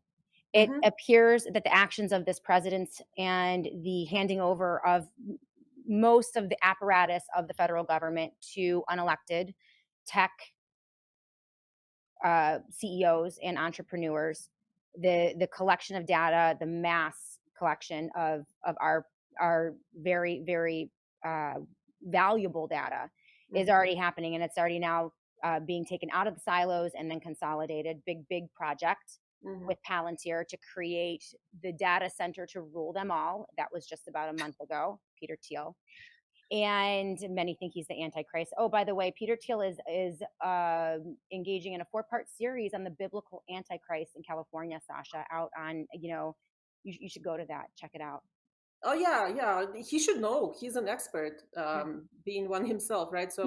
It appears that the actions of this president and the handing over of most of the apparatus of the federal government to unelected tech CEOs and entrepreneurs, the collection of data, the mass collection of our very, very valuable data is already happening, and it's already now being taken out of the silos and then consolidated. Big project with Palantir to create the data center to rule them all. That was just about a month ago, Peter Thiel. And many think he's the Antichrist. Oh, by the way, Peter Thiel is engaging in a 4-part series on the biblical Antichrist in California, Sasha, out on, you should go to that, check it out. Oh yeah, he should know. He's an expert, being one himself, right? So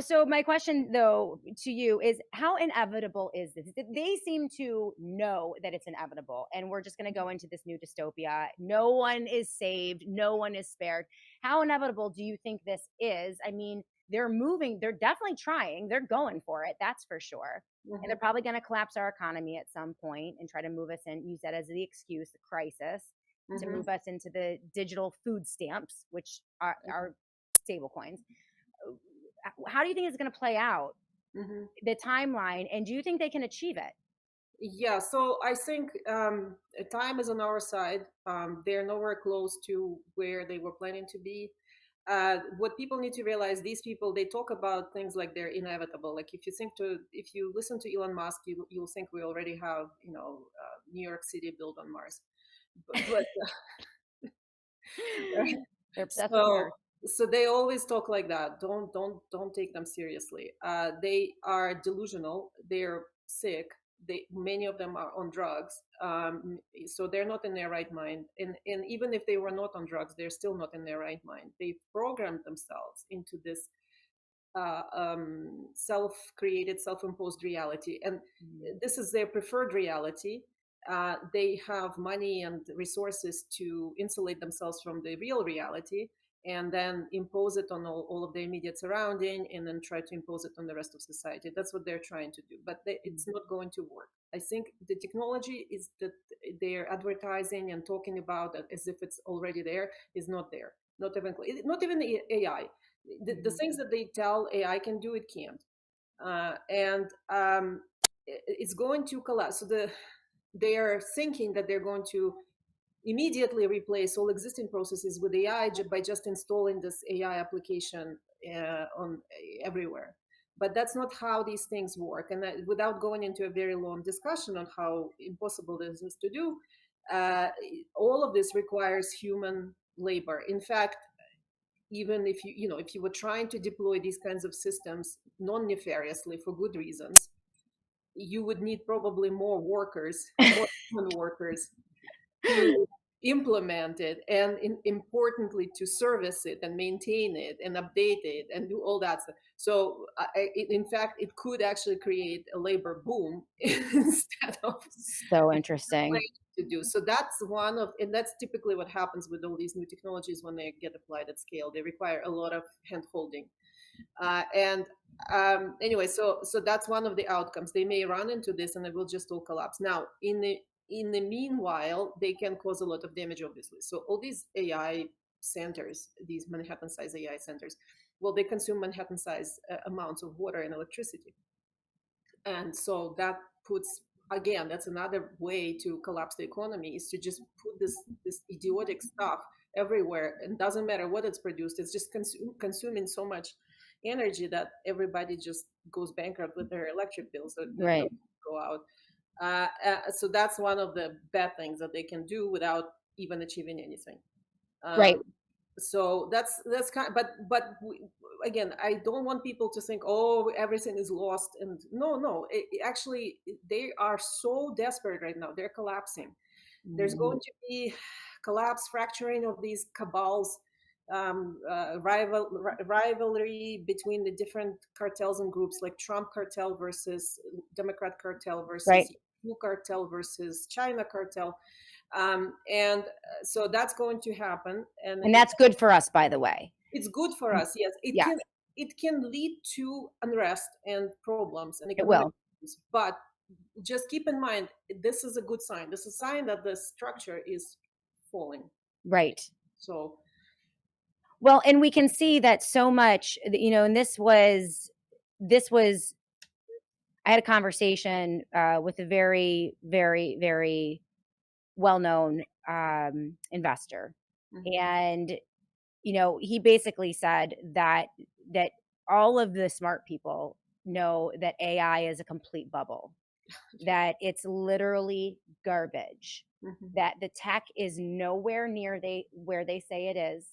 So my question though to you is, how inevitable is this? They seem to know that it's inevitable, and we're just going to go into this new dystopia. No one is saved, no one is spared. How inevitable do you think this is? I mean, they're definitely trying, they're going for it, that's for sure. And they're probably going to collapse our economy at some point and try to move us in, use that as the excuse, the crisis, to move us into the digital food stamps, which are stable coins. How do you think it's going to play out, the timeline, and do you think they can achieve it? Yeah, so I think time is on our side. They're nowhere close to where they were planning to be. What people need to realize, these people, they talk about things like they're inevitable. Like if you listen to Elon Musk, you'll think we already have, New York City built on Mars. But They're obsessed with Mars. So they always talk like that. Don't take them seriously. They are delusional. They're sick. Many of them are on drugs. So they're not in their right mind. And even if they were not on drugs, they're still not in their right mind. They've programmed themselves into this self-created, self-imposed reality, and this is their preferred reality. They have money and resources to insulate themselves from the real reality, and then impose it on all of their immediate surrounding, and then try to impose it on the rest of society. That's what they're trying to do, but it's not going to work. I think the technology is that they're advertising and talking about as if it's already there is not there. Not even the AI. The things that they tell AI can do, it can't. And it's going to collapse. So they are thinking that they're going to immediately replace all existing processes with AI by just installing this AI application on everywhere. But that's not how these things work. And without going into a very long discussion on how impossible this is to do, uh, all of this requires human labor. In fact, even if if you were trying to deploy these kinds of systems non-nefariously for good reasons, you would need probably more workers, more human workers, to implement it, and importantly to service it and maintain it and update it and do all that stuff. So in fact, it could actually create a labor boom instead of So interesting. to do. So that's one of, and that's typically what happens with all these new technologies when they get applied at scale. They require a lot of hand holding. And anyway, so that's one of the outcomes. They may run into this and it will just all collapse. Now, in the meanwhile, they can cause a lot of damage, obviously. So all these AI centers, these Manhattan-sized AI centers, well, they consume Manhattan-sized amounts of water and electricity. And so that puts, again, that's another way to collapse the economy, is to just put this idiotic stuff everywhere, and doesn't matter what it's produced, it's just consuming so much energy that everybody just goes bankrupt with their electric bills that Right. go out. So that's one of the bad things that they can do without even achieving anything. Right. So that's kind of, but again, I don't want people to think, oh, everything is lost. And no, actually, they are so desperate right now, they're collapsing. There's going to be collapse, fracturing of these cabals, rivalry between the different cartels and groups, like Trump cartel versus Democrat cartel versus Right. EU cartel versus China cartel. And so that's going to happen, And that's good for us, by the way. it's good for us. Yes, Yes, it can lead to unrest and problems and it economic will. problems, but just keep in mind, this is a good sign. This is a sign that the structure is falling. Right. So Well, and we can see that so much, and this was, I had a conversation with a very, very, very well-known investor. And, he basically said that all of the smart people know that AI is a complete bubble, that it's literally garbage, that the tech is nowhere near where they say it is,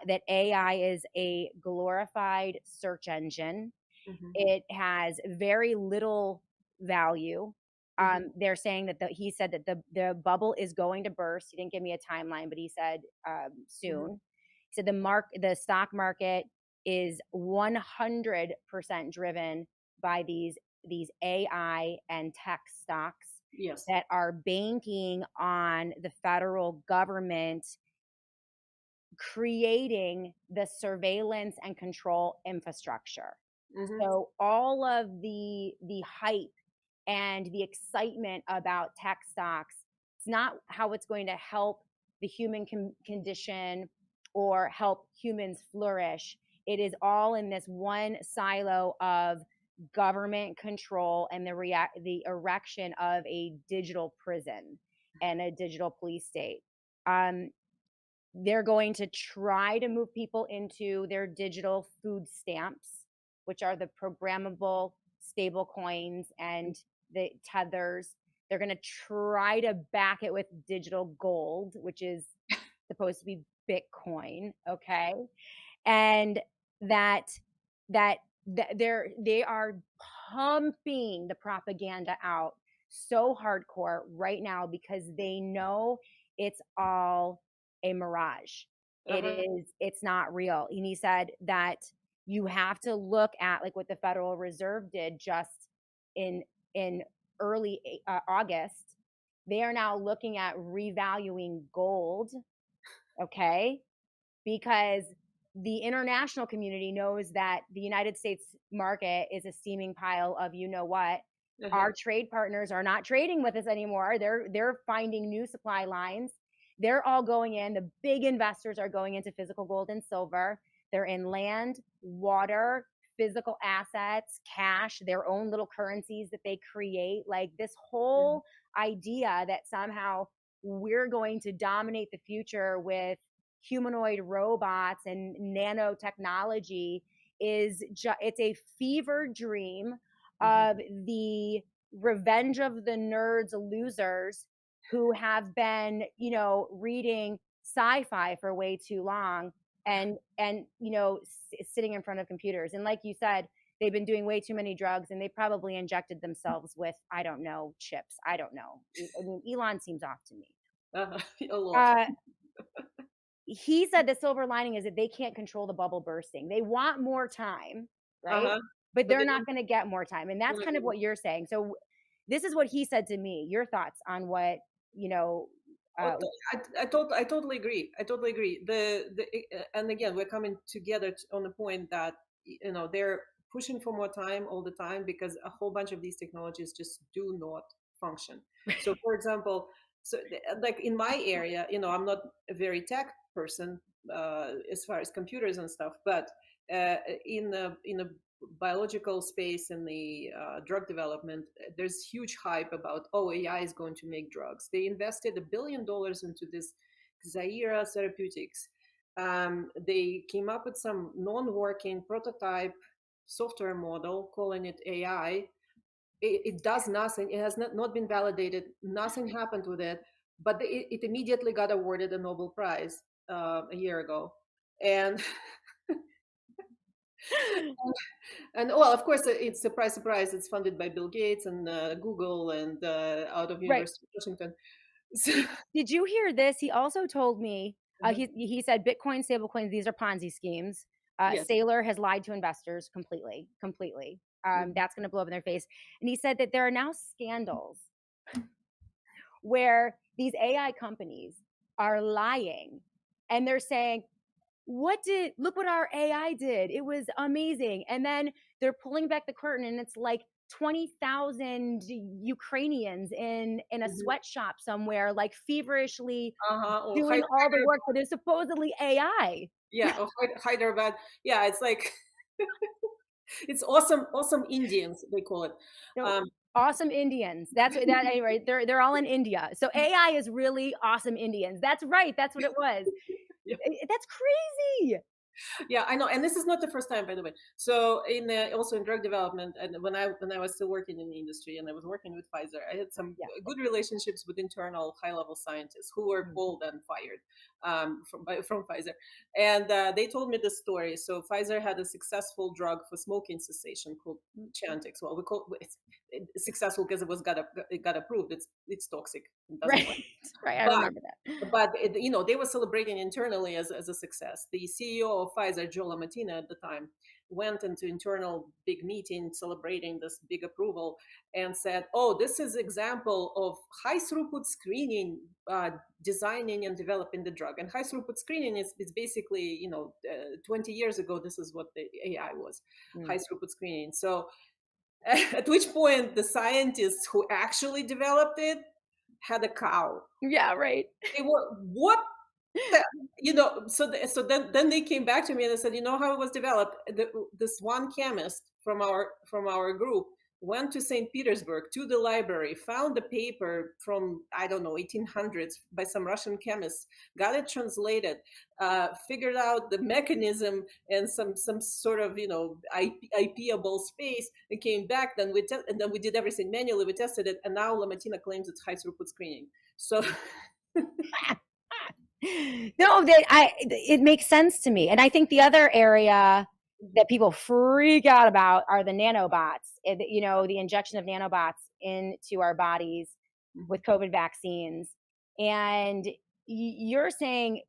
that AI is a glorified search engine. It has very little value. They're saying that he said that the bubble is going to burst. He didn't give me a timeline, but he said soon. He said the stock market is 100% driven by these AI and tech stocks yes, that are banking on the federal government creating the surveillance and control infrastructure. So all of the hype and the excitement about tech stocks, it's not how it's going to help the human condition or help humans flourish. It is all in this one silo of government control and the erection of a digital prison and a digital police state. They're going to try to move people into their digital food stamps, which are the programmable stable coins and the tethers. They're going to try to back it with digital gold, which is supposed to be Bitcoin. Okay. and that they are pumping the propaganda out so hardcore right now because they know it's all a mirage. Uh-huh. It's not real. And he said that you have to look at like what the Federal Reserve did just in in early August. They are now looking at revaluing gold, okay? Because the international community knows that the United States market is a steaming pile of you know what. Uh-huh. Our trade partners are not trading with us anymore. They're finding new supply lines. They're all going in. The big investors are going into physical gold and silver. They're in land, water, physical assets, cash, their own little currencies that they create. Like this whole idea that somehow we're going to dominate the future with humanoid robots and nanotechnology it's a fever dream Mhm. of the revenge of the nerds losers who have been, reading sci-fi for way too long and sitting in front of computers. And like you said, they've been doing way too many drugs and they probably injected themselves with, I don't know, chips. I don't know. I mean, Elon seems off to me. Uh-huh. A lot. Uh, he said the silver lining is that they can't control the bubble bursting. They want more time, right? Uh-huh. But But they're they not don't. going to get more time. And that's kind of what you're saying. So this is what he said to me. Your thoughts on what, you know, Oh, uh, I totally agree. I totally agree. And again, we're coming together on the point that they're pushing for more time all the time because a whole bunch of these technologies just do not function. So, for example, like in my area, I'm not a very tech person as far as computers and stuff, but uh, in the biological space in the drug development, there's huge hype about, oh, AI is going to make drugs. They invested $1 billion into this Zaira Therapeutics. They came up with some non-working prototype software model, calling it AI. It does nothing. It has not been validated. Nothing happened with it, but it immediately got awarded a Nobel Prize a year ago. And And well, of course, it's surprise, surprise. It's funded by Bill Gates and Google and out of right. University of Washington. So, Did you hear this? He also told me, uh-huh. he said Bitcoin, stablecoins, these are Ponzi schemes. Yes. Saylor has lied to investors completely, completely. Mhm. That's going to blow up in their face. And he said that there are now scandals where these AI companies are lying and they're saying, look what our AI did. It was amazing. And then they're pulling back the curtain and it's like 20,000 Ukrainians in a Mhm. sweatshop somewhere, like feverishly Uh-huh. Or doing all the work that is supposedly AI. yeah, or Hyderabad. Yeah, it's like it's awesome, awesome Indians they call it. No, Um, awesome Indians. That's what that anyway. They're all in India. So AI is really awesome Indians. That's right. That's what it was. yeah. That's crazy. Yeah, I know, and this is not the first time, by the way. So also in drug development, and when I was still working in the industry, and I was working with Pfizer, I had some Yeah. good relationships with internal high-level scientists who were Mhm. pulled and fired from Pfizer, and they told me this story. So Pfizer had a successful drug for smoking cessation called Chantix. Well, we call it's successful because it got approved. It's toxic. It doesn't Right. work, Right. I but remember that. they were celebrating internally as a success. The CEO of Pfizer, Joe LaMattina, at the time, went into internal big meeting celebrating this big approval and said, "Oh, this is example of high throughput screening, designing and developing the drug." And high throughput screening is basically, 20 years ago, this is what the AI was, Mm. high throughput screening. So at which point the scientists who actually developed it had a cow. Yeah. Right. They were, what the, so then they came back to me and they said, you know how it was developed. This one chemist from our group went to St. Petersburg to the library, found a paper from, I don't know, 1800s by some Russian chemists, got it translated, figured out the mechanism and some sort of IP-able space, and came back. And then we did everything manually. We tested it, and now Lamatina claims it's high throughput screening. So No, it makes sense to me. And I think the other area that people freak out about are the nanobots, the injection of nanobots into our bodies with COVID vaccines. And you're saying,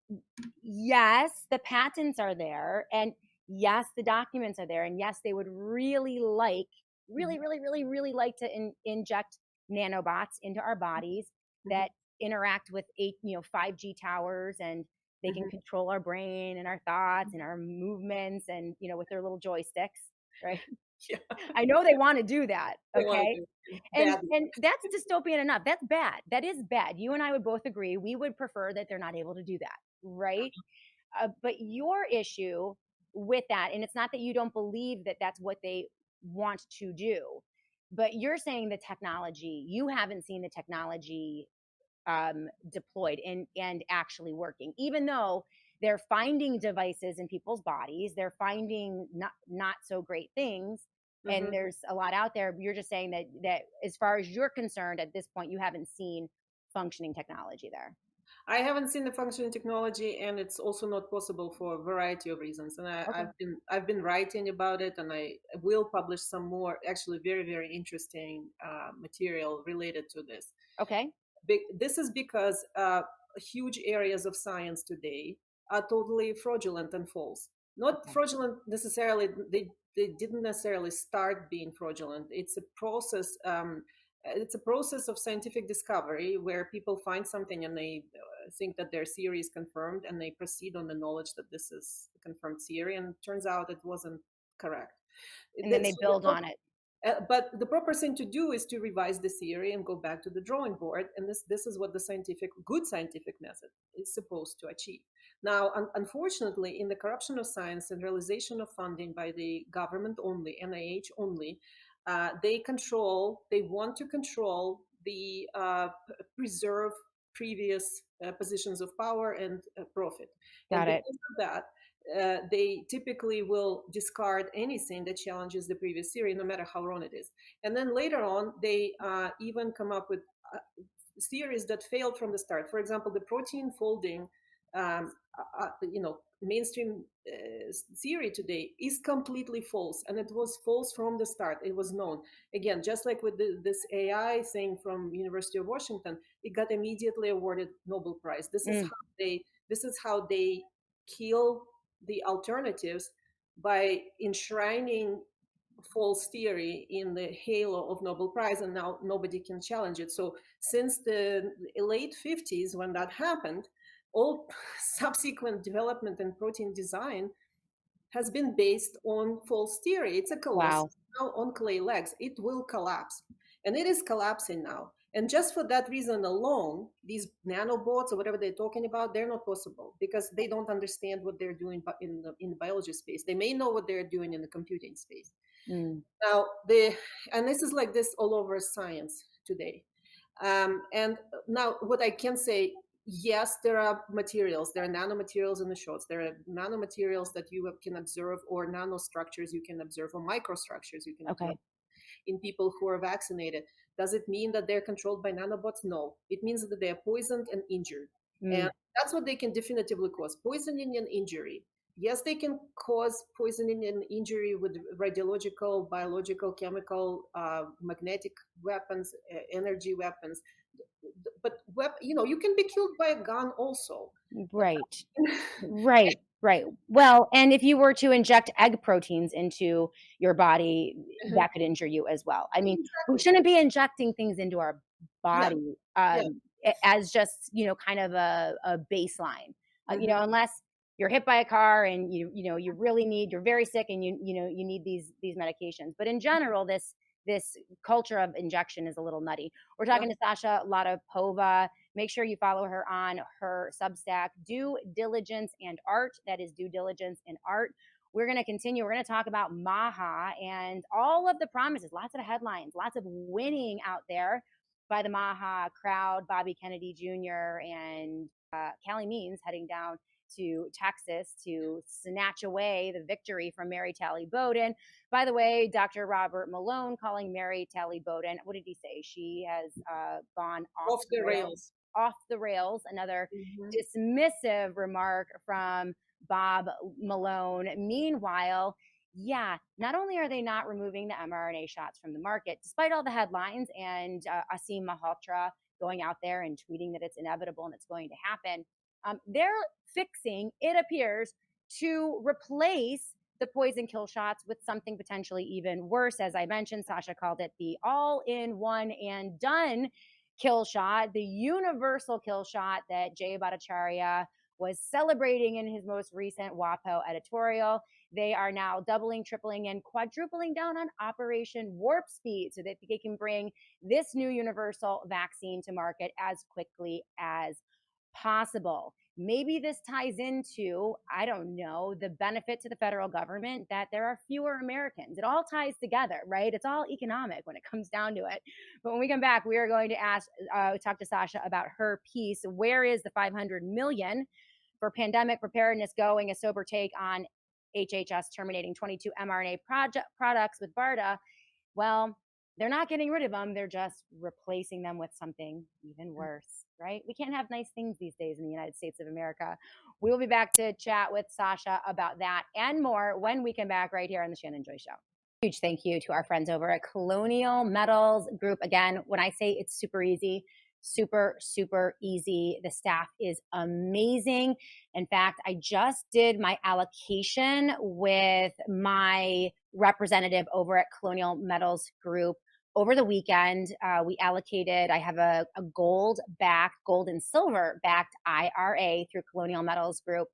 yes, the patents are there, and yes, the documents are there, and yes, they would really like, really like to inject nanobots into our bodies that interact with 5G towers, and they can control our brain and our thoughts and our movements, and with their little joysticks, right? Yeah. I know they want to do that. Okay. And Badly. that's dystopian enough. That's bad. That is bad. You and I would both agree. We would prefer that they're not able to do that, right? But your issue with that, and it's not that you don't believe that that's what they want to do, but you're saying the technology, you haven't seen the technology deployed and actually working, even though they're finding devices in people's bodies, they're finding not so great things, and there's a lot out there. You're just saying that as far as you're concerned at this point, you haven't seen functioning technology there. I haven't seen the functioning technology, and it's also not possible for a variety of reasons. And I've been writing about it, and I will publish some more, actually very interesting material related to this. Okay. This is because huge areas of science today are totally fraudulent and false. Not fraudulent necessarily. They didn't necessarily start being fraudulent. It's a process. It's a process of scientific discovery where people find something and they think that their theory is confirmed, and they proceed on the knowledge that this is a confirmed theory, and it turns out it wasn't correct. And then they build on it. But the proper thing to do is to revise the theory and go back to the drawing board. And this is what the good scientific method is supposed to achieve. Now, unfortunately, in the corruption of science, centralization of funding by the government only, NIH only, they want to control the preserve previous positions of power and profit. Got it. Because of that, they typically will discard anything that challenges the previous theory, no matter how wrong it is. And then later on, they even come up with theories that failed from the start. For example, the protein folding, mainstream theory today is completely false, and it was false from the start. It was known. Again, just like with this AI thing from University of Washington, it got immediately awarded Nobel Prize. This is how they kill the alternatives, by enshrining false theory in the halo of Nobel Prize, and now nobody can challenge it. So since the late 50s, when that happened, all subsequent development in protein design has been based on false theory. It's a colossus now on clay legs. It will collapse, and it is collapsing now. And just for that reason alone, these nanobots or whatever they're talking about, they're not possible, because they don't understand what they're doing in the biology space. They may know what they're doing in the computing space. Now, and this is like this all over science today. And now what I can say, yes, there are materials, there are nanomaterials in the shots, there are nanomaterials that you can observe, or nanostructures you can observe, or microstructures you can observe in people who are vaccinated. Does it mean that they're controlled by nanobots? No. It means that they are poisoned and injured. And that's what they can definitively cause: poisoning and injury. Yes, they can cause poisoning and injury with radiological, biological, chemical, magnetic weapons, energy weapons. But you can be killed by a gun also. Right. Well, and if you were to inject egg proteins into your body, that could injure you as well. I mean, we shouldn't be injecting things into our body as just, kind of a baseline, unless you're hit by a car and you're very sick and you need these medications. But in general, this culture of injection is a little nutty. We're talking to Sasha Latypova. Make sure you follow her on her Substack, Due Diligence and Art. That is Due Diligence and Art. We're going to continue. We're going to talk about MAHA and all of the promises, lots of headlines, lots of winning out there by the MAHA crowd, Bobby Kennedy Jr. and Callie Means heading down to Texas to snatch away the victory from Mary Talley Bowden. By the way, Dr. Robert Malone calling Mary Talley Bowden, what did he say? She has gone off the rails. off the rails. Another dismissive remark from Bob Malone. Meanwhile, yeah, not only are they not removing the mRNA shots from the market, despite all the headlines and Asim Malhotra going out there and tweeting that it's inevitable and it's going to happen, they're fixing, it appears, to replace the poison kill shots with something potentially even worse. As I mentioned, Sasha called it the all-in-one and done kill shot, the universal kill shot that Jay Bhattacharya was celebrating in his most recent WAPO editorial. They are now doubling, tripling, and quadrupling down on Operation Warp Speed so that they can bring this new universal vaccine to market as quickly as possible. Maybe this ties into, I don't know, the benefit to the federal government that there are fewer Americans. It all ties together, right? It's all economic when it comes down to it. But when we come back, we are going to talk to Sasha about her piece. Where is the $500 million for pandemic preparedness going? A sober take on HHS terminating 22 mRNA products with BARDA. Well, they're not getting rid of them. They're just replacing them with something even worse, right? We can't have nice things these days in the United States of America. We will be back to chat with Sasha about that and more when we come back right here on the Shannon Joy Show. Huge thank you to our friends over at Colonial Metals Group. Again, when I say it's super easy, super, super easy. The staff is amazing. In fact, I just did my allocation with my representative over at Colonial Metals Group over the weekend. We allocated, I have a gold and silver backed IRA through Colonial Metals Group.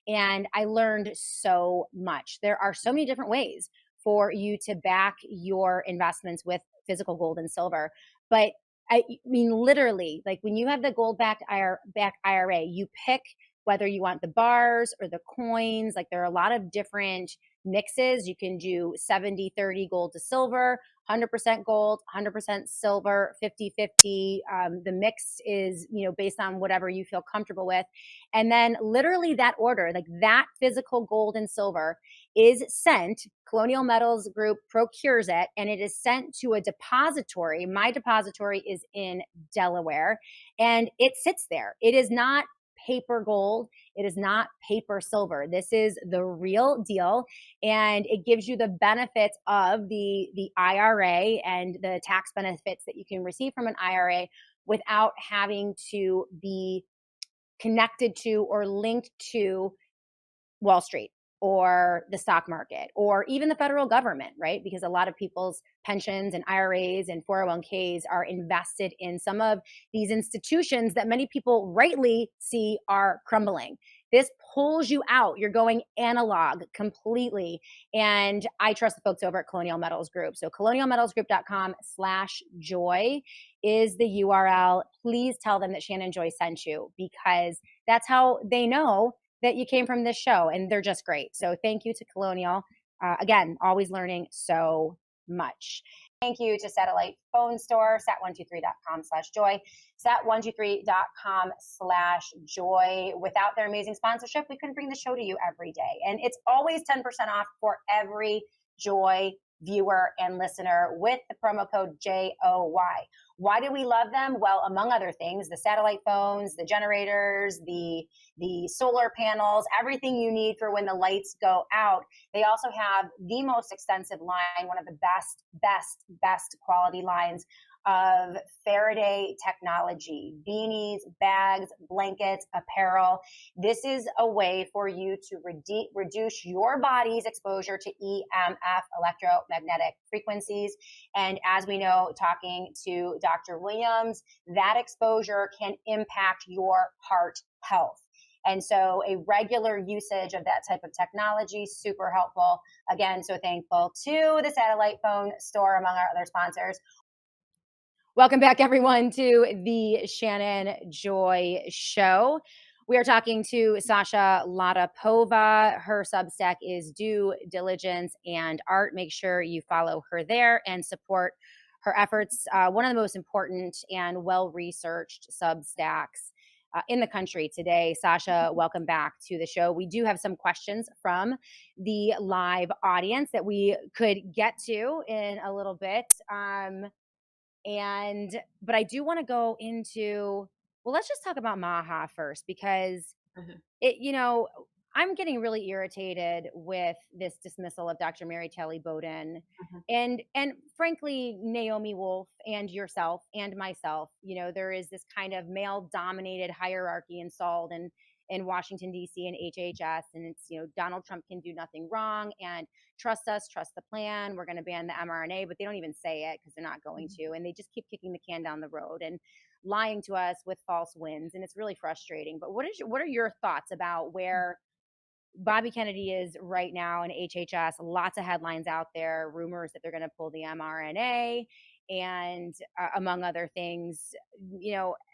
And I learned so much. There are so many different ways for you to back your investments with physical gold and silver. But I mean, literally, like when you have the gold backed IRA, you pick whether you want the bars or the coins. Like there are a lot of different mixes. You can do 70-30 gold to silver, 100% gold, 100% silver, 50-50. The mix is, based on whatever you feel comfortable with. And then literally that order, like that physical gold and silver is sent. Colonial Metals Group procures it, and it is sent to a depository. My depository is in Delaware, and it sits there. It is not paper gold. It is not paper silver. This is the real deal, and it gives you the benefits of the IRA and the tax benefits that you can receive from an IRA without having to be connected to or linked to Wall Street or the stock market or even the federal government, right? Because a lot of people's pensions and IRAs and 401ks are invested in some of these institutions that many people rightly see are crumbling. This pulls you out. You're going analog completely. And I trust the folks over at Colonial Metals Group. So colonialmetalsgroup.com/joy is the URL. Please tell them that Shannon Joy sent you, because that's how they know that you came from this show, and they're just great. So thank you to Colonial. Again, always learning so much. Thank you to Satellite Phone Store, sat123.com/joy, sat123.com/joy. Without their amazing sponsorship, we couldn't bring the show to you every day. And it's always 10% off for every Joy viewer and listener with the promo code JOY. Why do we love them? Well, among other things, the satellite phones, the generators, the solar panels, everything you need for when the lights go out. They also have the most extensive line, one of the best quality lines of Faraday technology, beanies, bags, blankets, apparel. This is a way for you to reduce your body's exposure to EMF, electromagnetic frequencies. And as we know, talking to Dr. Williams, that exposure can impact your heart health. And so a regular usage of that type of technology, super helpful. Again, so thankful to the Satellite Phone Store, among our other sponsors. Welcome back, everyone, to the Shannon Joy Show. We are talking to Sasha Latypova. Her Substack is Due Diligence and Art. Make sure you follow her there and support her efforts. One of the most important and well-researched Substacks in the country today. Sasha, welcome back to the show. We do have some questions from the live audience that we could get to in a little bit. But I do want to go into Well, let's just talk about Maha first because Mhm. it, I'm getting really irritated with this dismissal of Dr. Mary Kelly Bowden Mhm. and frankly Naomi Wolf and yourself and myself. There is this kind of male dominated hierarchy installed in Washington D.C. and HHS, and it's Donald Trump can do nothing wrong and trust us, trust the plan. We're going to ban the mRNA, but they don't even say it because they're not going Mhm. to, and they just keep kicking the can down the road and lying to us with false wins, and it's really frustrating. But what are your thoughts about where Bobby Kennedy is right now in HHS? Lots of headlines out there, rumors that they're going to pull the mRNA, and among other things.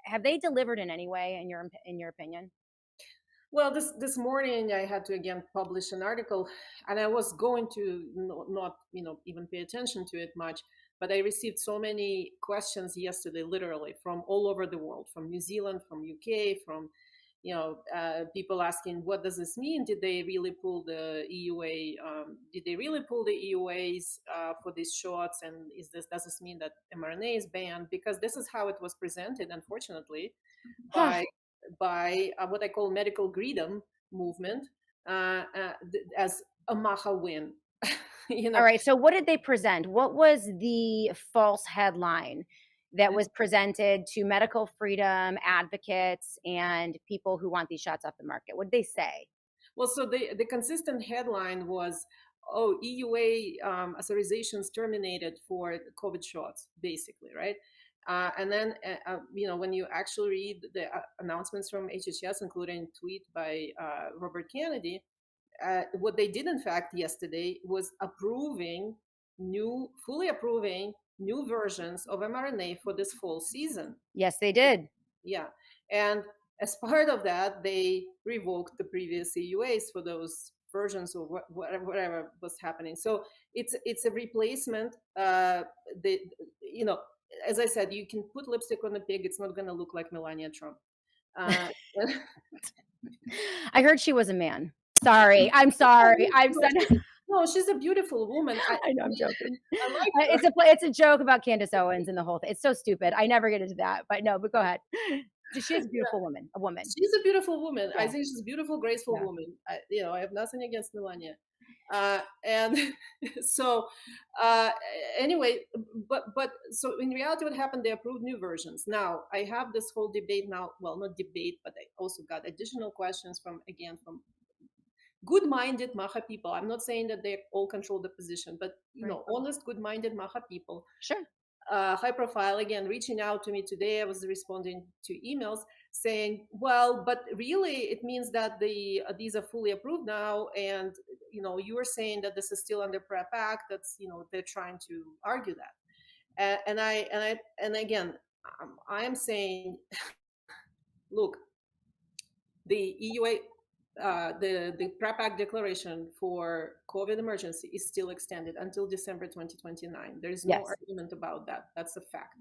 Have they delivered in any way in your opinion? Well, this morning I had to again publish an article, and I was going to not even pay attention to it much, but I received so many questions yesterday, literally from all over the world, from New Zealand, from UK, from people asking, what does this mean? Did they really pull the EUA? Did they really pull the EUAs for these shots? And does this mean that mRNA is banned? Because this is how it was presented, unfortunately, Huh. by what I call medical freedom movement as a Maha win. you All know, right. So what did they present? What was the false headline that was presented to medical freedom advocates and people who want these shots off the market? What did they say? Well, so the consistent headline was, "Oh, EUA authorizations terminated for COVID shots," basically, right? And then, when you actually read the announcements from HHS, including tweet by Robert Kennedy, what they did, in fact, yesterday was fully approving new versions of mRNA for this fall season. Yes, they did. Yeah. And as part of that, they revoked the previous EUAs for those versions or whatever was happening. So it's a replacement. The you know, as I said, you can put lipstick on a pig; it's not going to look like Melania Trump. Uh, I heard she was a man. Sorry. I'm sorry. I'm no, so no, she's a beautiful woman. I know, I'm joking. I like her. It's a joke about Candace Owens and the whole thing. It's so stupid. I never get into that, but no. But go ahead. She is a beautiful woman. A woman. She's a beautiful woman. I Yeah. think she's a beautiful, graceful Yeah. woman. I have nothing against Melania. And so, anyway, but so in reality, what happened? They approved new versions. Now I have this whole debate now. Well, not debate, but I also got additional questions from good-minded Maha people. I'm not saying that they all control the position, but Right. honest, good-minded Maha people, Sure. high profile, again reaching out to me today. I was responding to emails saying, well, but really it means that these are fully approved now, and you were saying that this is still under PrEP Act. That's they're trying to argue that. And again, I am saying, look, the EUA, the PrEP Act declaration for COVID emergency is still extended until December 2029. There is no Yes. argument about that. That's a fact.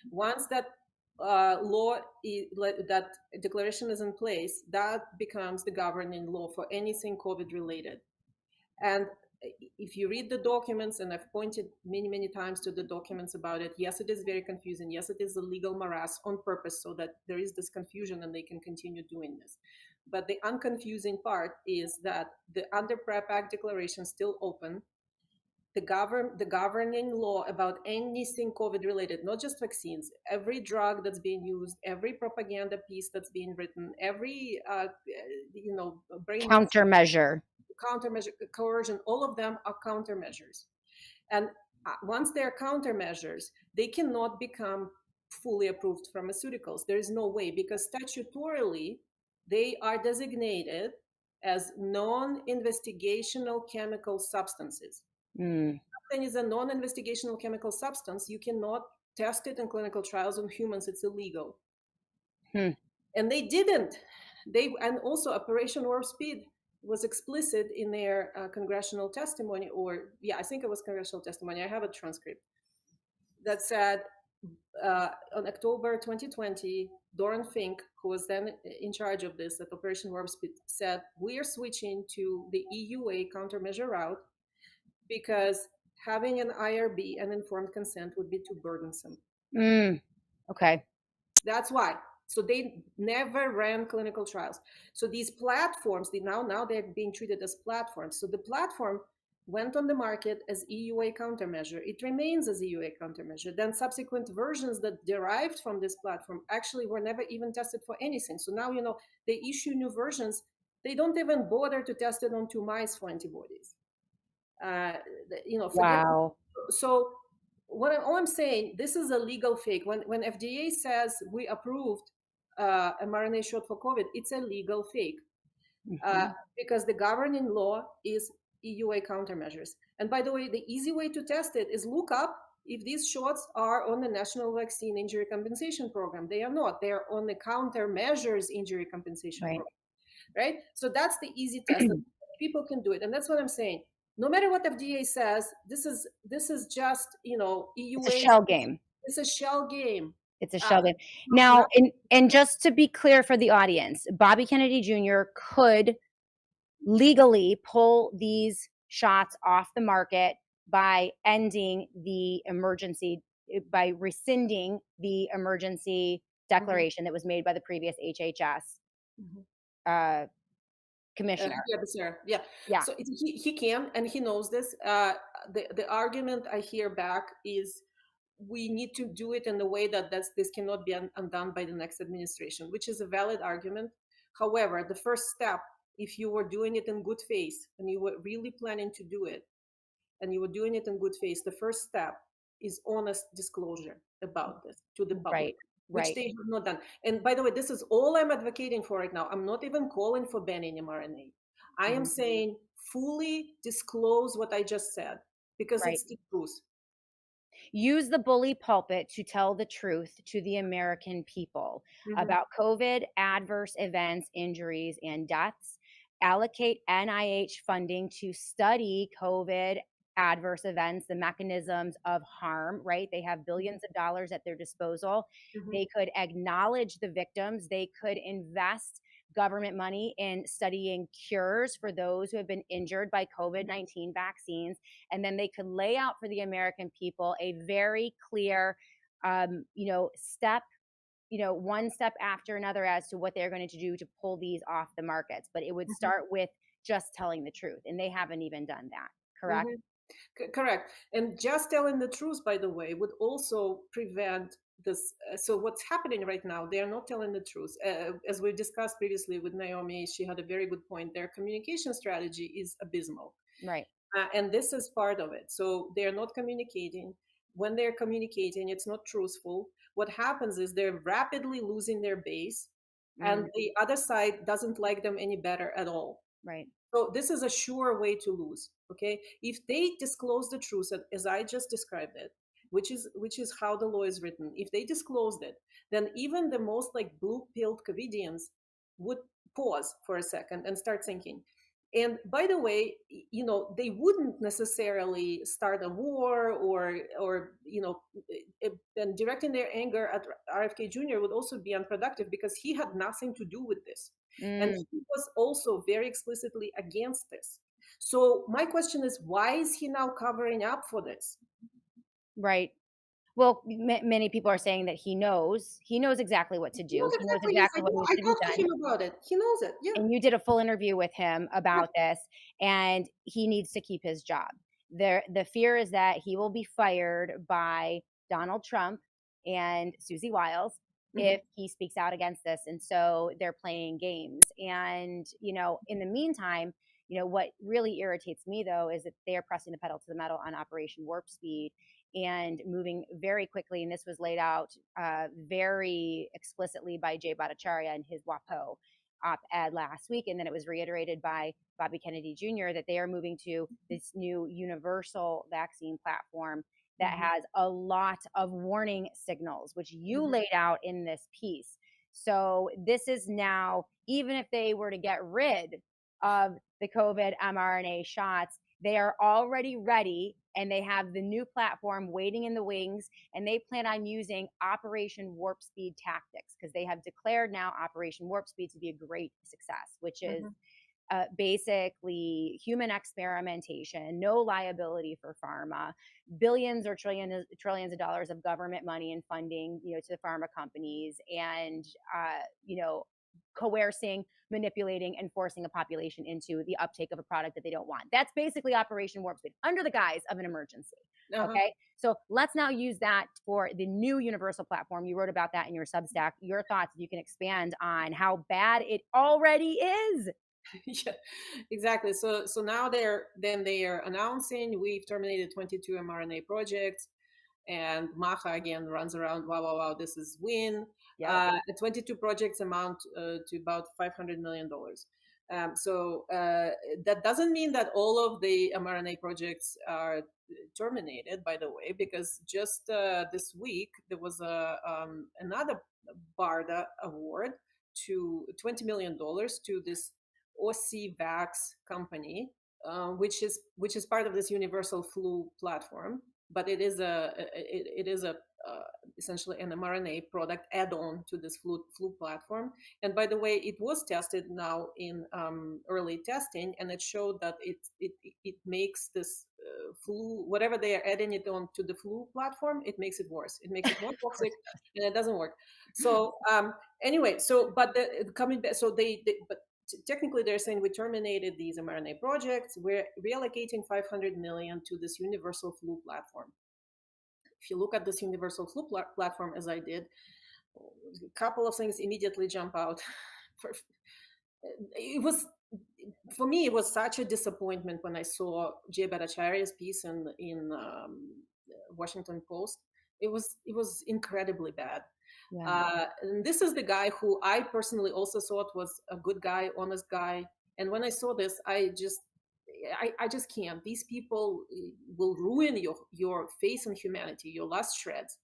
Once that that declaration is in place, that becomes the governing law for anything COVID related. And if you read the documents, and I've pointed many, many times to the documents about it, yes, it is very confusing. Yes, it is a legal morass on purpose so that there is this confusion and they can continue doing this. But the unconfusing part is that the under PrEP Act declaration is still open. The governing law about anything COVID related, not just vaccines, every drug that's being used, every propaganda piece that's being written, every brain Countermeasure. countermeasure, coercion, all of them are countermeasures. And once they're countermeasures, they cannot become fully approved pharmaceuticals. There is no way, because statutorily, they are designated as non-investigational chemical substances. Mm. Something is a non-investigational chemical substance, you cannot test it in clinical trials on humans. It's illegal. Hmm. And they didn't. And also Operation Warp Speed was explicit in their congressional testimony, or I think it was congressional testimony. I have a transcript that said on October 2020, Doran Fink, who was then in charge of this at Operation Warp Speed, said, we are switching to the EUA countermeasure route because having an IRB and informed consent would be too burdensome. Okay. That's why. So they never ran clinical trials. So these platforms, now they're being treated as platforms. So the platform went on the market as EUA countermeasure. It remains as EUA countermeasure. Then subsequent versions that derived from this platform actually were never even tested for anything. So now, they issue new versions. They don't even bother to test it on 2 mice for antibodies. Forget. Wow. So all I'm saying, this is a legal fake. When FDA says we approved mRNA shot for COVID, it's a legal fake because the governing law is EUA countermeasures. And by the way, the easy way to test it is look up if these shots are on the National Vaccine Injury Compensation Program. They are not. They are on the countermeasures injury compensation Right. program, right? So that's the easy test. People can do it, and that's what I'm saying. No matter what FDA says, this is just It's a EUA. shell game. It's a shell game. It's a Uh, shell game. not Now, and just to be clear for the audience, Bobby Kennedy Jr. could legally pull these shots off the market by ending the emergency, by rescinding the emergency declaration that was made by the previous HHS commissioner. Yeah. Yeah. So he can, and he knows this. The argument I hear back is we need to do it in a way that this cannot be undone by the next administration, which is a valid argument. However, the first step, if you were doing it in good faith and you were really planning to do it, and you were doing it in good faith, the first step is honest disclosure about this to the public, Right. which Right. they have not done. And by the way, this is all I'm advocating for right now. I'm not even calling for banning mRNA. I am saying fully disclose what I just said because Right. it's the truth. Use the bully pulpit to tell the truth to the American people about COVID, adverse events, injuries, and deaths. Allocate NIH funding to study COVID adverse events, the mechanisms of harm, right? They have billions of dollars at their disposal. They could acknowledge the victims. They could invest government money in studying cures for those who have been injured by COVID-19 vaccines. And then they could lay out for the American people a very clear, step, one step after another as to what they're going to do to pull these off the markets. But it would start with just telling the truth. And they haven't even done that, correct? Correct. And just telling the truth, by the way, would also prevent this. So what's happening right now, they are not telling the truth. As we discussed previously with Naomi, she had a very good point. Their communication strategy is abysmal. Right. And this is part of it. So they're not communicating. When they're communicating, it's not truthful. What happens is they're rapidly losing their base, and the other side doesn't like them any better at all. Right. So this is a sure way to lose. Okay, if they disclose the truth as I just described it, which is how the law is written, if they disclosed it, then even the most like blue-pilled Covidians would pause for a second and start thinking. And by the way, they wouldn't necessarily start a war or and directing their anger at RFK Jr. would also be unproductive because he had nothing to do with this. And he was also very explicitly against this. So my question is, why is he now covering up for this? Right. Well, many people are saying that he knows exactly what to do. He knows exactly what needs I to be talked to done. him about it. He knows it. Yeah. And you did a full interview with him about this, and he needs to keep his job. The fear is that he will be fired by Donald Trump and Susie Wiles if he speaks out against this. And so they're playing games. And, in the meantime, what really irritates me, though, is that they are pressing the pedal to the metal on Operation Warp Speed and moving very quickly. And this was laid out very explicitly by Jay Bhattacharya in his WAPO op-ed last week. And then it was reiterated by Bobby Kennedy Jr. that they are moving to this new universal vaccine platform that has a lot of warning signals, which you laid out in this piece. So this is now, even if they were to get rid of the COVID mRNA shots, they are already ready, and they have the new platform waiting in the wings, and they plan on using Operation Warp Speed tactics because they have declared now Operation Warp Speed to be a great success, which is basically human experimentation, no liability for pharma, billions or trillions of dollars of government money and funding, to the pharma companies, and coercing, manipulating, and forcing a population into the uptake of a product that they don't want. That's basically Operation Warp Speed under the guise of an emergency. Okay, so let's now use that for the new universal platform. You wrote about that in your Substack. Your thoughts, if you can expand on how bad it already is. Yeah, exactly. So now they are announcing we've terminated 22 mRNA projects, and Maha again runs around. Wow, wow, wow! This is win. The 22 projects amount to about $500 million. That doesn't mean that all of the mRNA projects are terminated, by the way, because just this week there was another BARDA award to $20 million to this OCVax company, which is part of this universal flu platform, but it is a essentially an mRNA product add-on to this flu platform. And by the way, it was tested now in early testing, and it showed that it makes this flu, whatever they are adding it on to the flu platform, it makes it worse. It makes it more toxic, and it doesn't work. So anyway, coming back, so but technically they're saying we terminated these mRNA projects. We're reallocating $500 million to this universal flu platform. If you look at this universal flu platform, as I did, a couple of things immediately jump out. For me, it was such a disappointment when I saw Jay Bhattacharya's piece in Washington Post. It was incredibly bad. Yeah. And this is the guy who I personally also thought was a good guy, honest guy. And when I saw this, I just can't. These people will ruin your faith in humanity, your last shreds.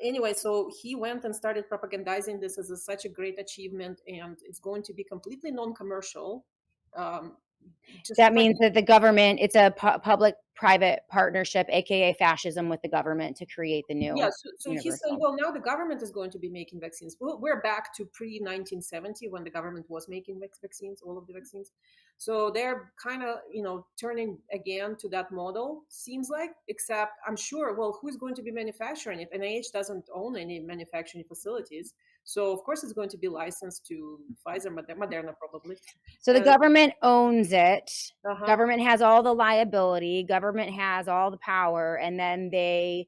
Anyway, so he went and started propagandizing this as such a great achievement, and it's going to be completely non-commercial. That means that the government, it's a public-private partnership, aka fascism with the government, to create the new. Yeah, so he's saying, well, now the government is going to be making vaccines. We're back to pre-1970 when the government was making vaccines, all of the vaccines. So they're kind of, turning again to that model, seems like, except I'm sure, well, who's going to be manufacturing it? NIH doesn't own any manufacturing facilities. So, of course, it's going to be licensed to Pfizer, Moderna, probably. So the government owns it. Government has all the liability. Government has all the power. And then they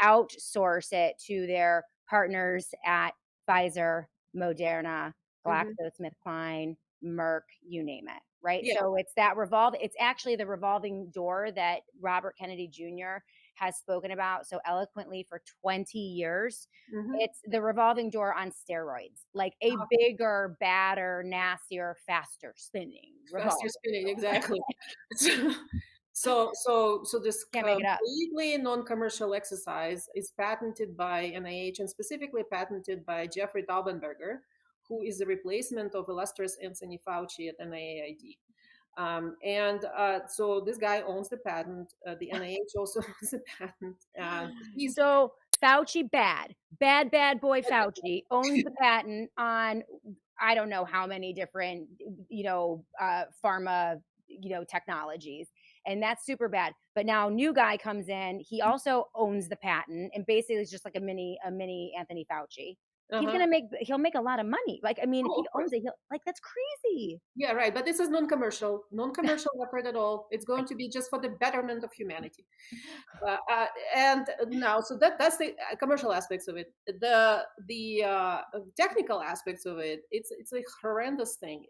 outsource it to their partners at Pfizer, Moderna, GlaxoSmithKline, Merck, you name it, right? Yeah. So it's actually the revolving door that Robert Kennedy Jr. has spoken about so eloquently for 20 years. It's the revolving door on steroids, like a bigger, badder, nastier, faster spinning. Faster spinning, exactly. So this completely non-commercial exercise is patented by NIH and specifically patented by Jeffrey Taubenberger, who is the replacement of illustrious Anthony Fauci at NIAID. So this guy owns the patent. The NIH also owns the patent. So Fauci, bad boy Fauci owns the patent on I don't know how many different pharma technologies, and that's super bad. But now new guy comes in, he also owns the patent, and basically it's just like a mini Anthony Fauci. He'll make a lot of money. Like, I mean, if he owns it, that's crazy. Yeah, right. But this is non-commercial effort at all. It's going to be just for the betterment of humanity. And now, so that's the commercial aspects of it. The technical aspects of it, it's a horrendous thing.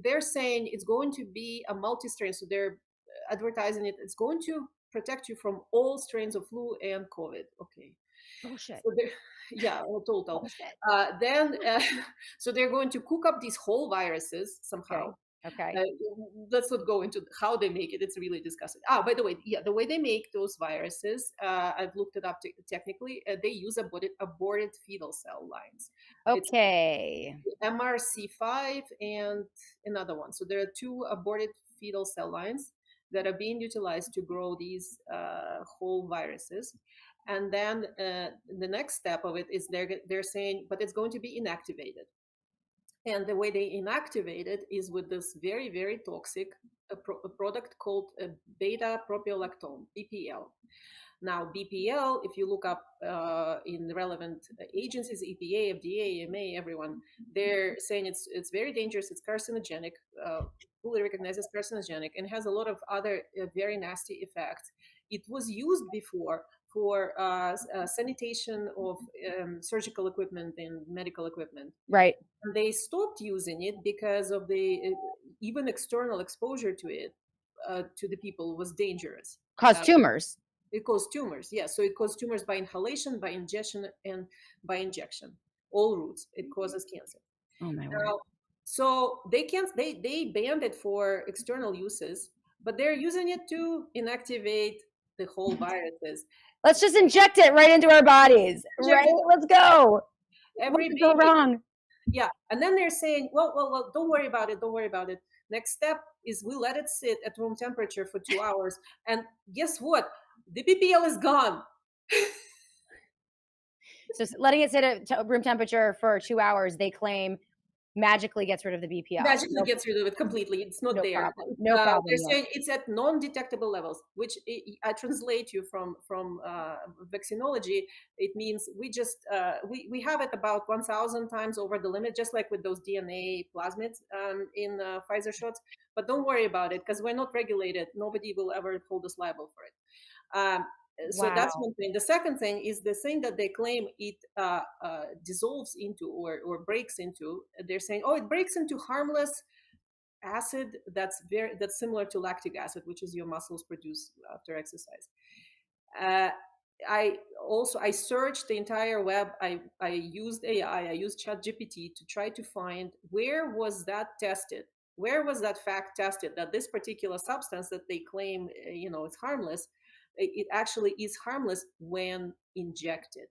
They're saying it's going to be a multi-strain. So they're advertising it. It's going to protect you from all strains of flu and COVID. Okay. Bullshit. So yeah, total. So they're going to cook up these whole viruses somehow. Okay. Let's not go into how they make it. It's really disgusting. By the way, the way they make those viruses, I've looked it up technically. They use aborted fetal cell lines. Okay. It's MRC5 and another one. So there are two aborted fetal cell lines that are being utilized to grow these whole viruses. And then the next step of it is they're saying, but it's going to be inactivated. And the way they inactivate it is with this very, very toxic a product called beta propiolactone, BPL. Now, BPL, if you look up in relevant agencies, EPA, FDA, EMA, everyone, they're saying it's very dangerous, it's carcinogenic, fully recognized as carcinogenic, and has a lot of other very nasty effects. It was used before for sanitation of surgical equipment and medical equipment. Right. And they stopped using it because of the even external exposure to it to the people was dangerous. Cause tumors. It causes tumors, yes. So it causes tumors by inhalation, by ingestion, and by injection. All routes. It causes cancer. Oh my word. So they can't. They banned it for external uses, but they're using it to inactivate the whole viruses. Let's just inject it right into our bodies, right? Let's go. What could go wrong? Yeah, and then they're saying, well, don't worry about it. Don't worry about it. Next step is we let it sit at room temperature for 2 hours, and guess what? The BPL is gone. So letting it sit at room temperature for 2 hours, they claim magically gets rid of the BPL. Magically gets rid of it completely. It's not there. Problem. No problem. They're saying it's at non-detectable levels, which I translate you from vaccinology. It means we just we have it about 1,000 times over the limit, just like with those DNA plasmids in Pfizer shots. But don't worry about it because we're not regulated. Nobody will ever hold us liable for it. So that's one thing. The second thing is the thing that they claim it dissolves into or breaks into. They're saying, oh, it breaks into harmless acid that's similar to lactic acid, which is your muscles produce after exercise. I searched the entire web. I used AI. I used ChatGPT to try to find where was that tested. Where was that fact tested that this particular substance that they claim is harmless, it actually is harmless when injected.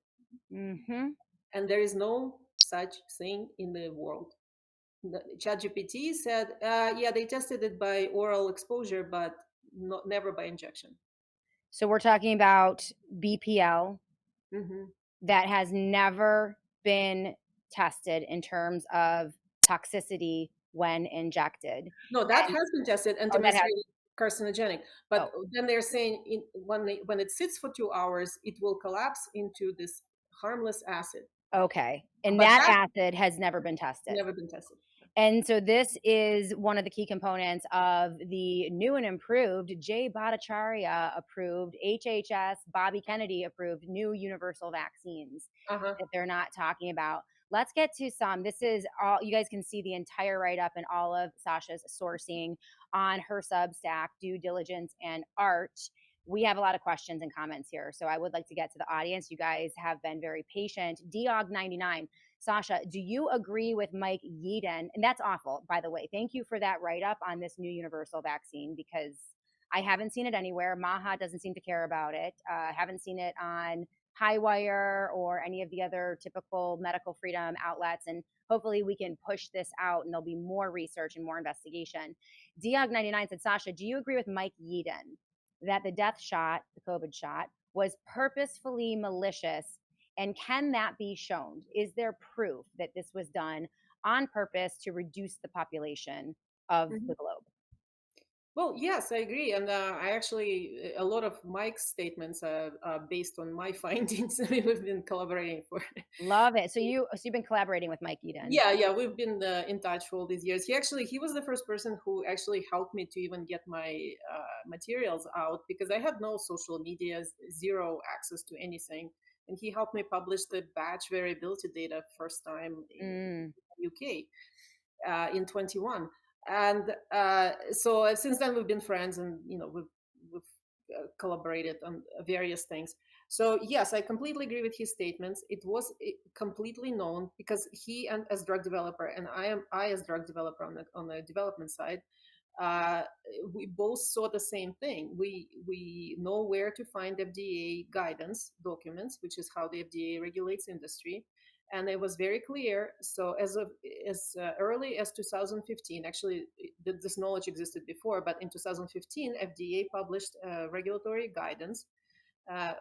Mm-hmm. And there is no such thing in the world. ChatGPT said, yeah, they tested it by oral exposure, but never by injection. So we're talking about BPL that has never been tested in terms of toxicity when injected. No, that has been tested and demonstrated carcinogenic. But then they're saying when it sits for 2 hours, it will collapse into this harmless acid. Okay. And that acid has never been tested. Never been tested. And so this is one of the key components of the new and improved Jay Bhattacharya approved, HHS, Bobby Kennedy approved new universal vaccines that they're not talking about. Let's get to some. This is all, you guys can see the entire write-up and all of Sasha's sourcing on her Substack, Due Diligence and Art. We have a lot of questions and comments here, so I would like to get to the audience. You guys have been very patient. Diog99, Sasha, do you agree with Mike Yeadon? And that's awful, by the way. Thank you for that write-up on this new universal vaccine because I haven't seen it anywhere. Maha doesn't seem to care about it. I haven't seen it on Highwire or any of the other typical medical freedom outlets. And hopefully we can push this out and there'll be more research and more investigation. Diog99 said, Sasha, do you agree with Mike Yeadon that the death shot, the COVID shot, was purposefully malicious? And can that be shown? Is there proof that this was done on purpose to reduce the population of the globe? Well, yes, I agree. And I actually, a lot of Mike's statements are based on my findings. We've been collaborating for. Love it. So you've been collaborating with Mike Yeadon. Yeah, we've been in touch for all these years. He was the first person who actually helped me to even get my materials out because I had no social media, zero access to anything. And he helped me publish the batch variability data first time in UK in 21. And so since then we've been friends, and we've collaborated on various things. So yes, I completely agree with his statements. It was completely known because he, and as drug developer, and I as drug developer on the development side, we both saw the same thing. We know where to find FDA guidance documents, which is how the FDA regulates industry. And it was very clear. So as early as 2015, actually, this knowledge existed before, but in 2015, FDA published regulatory guidance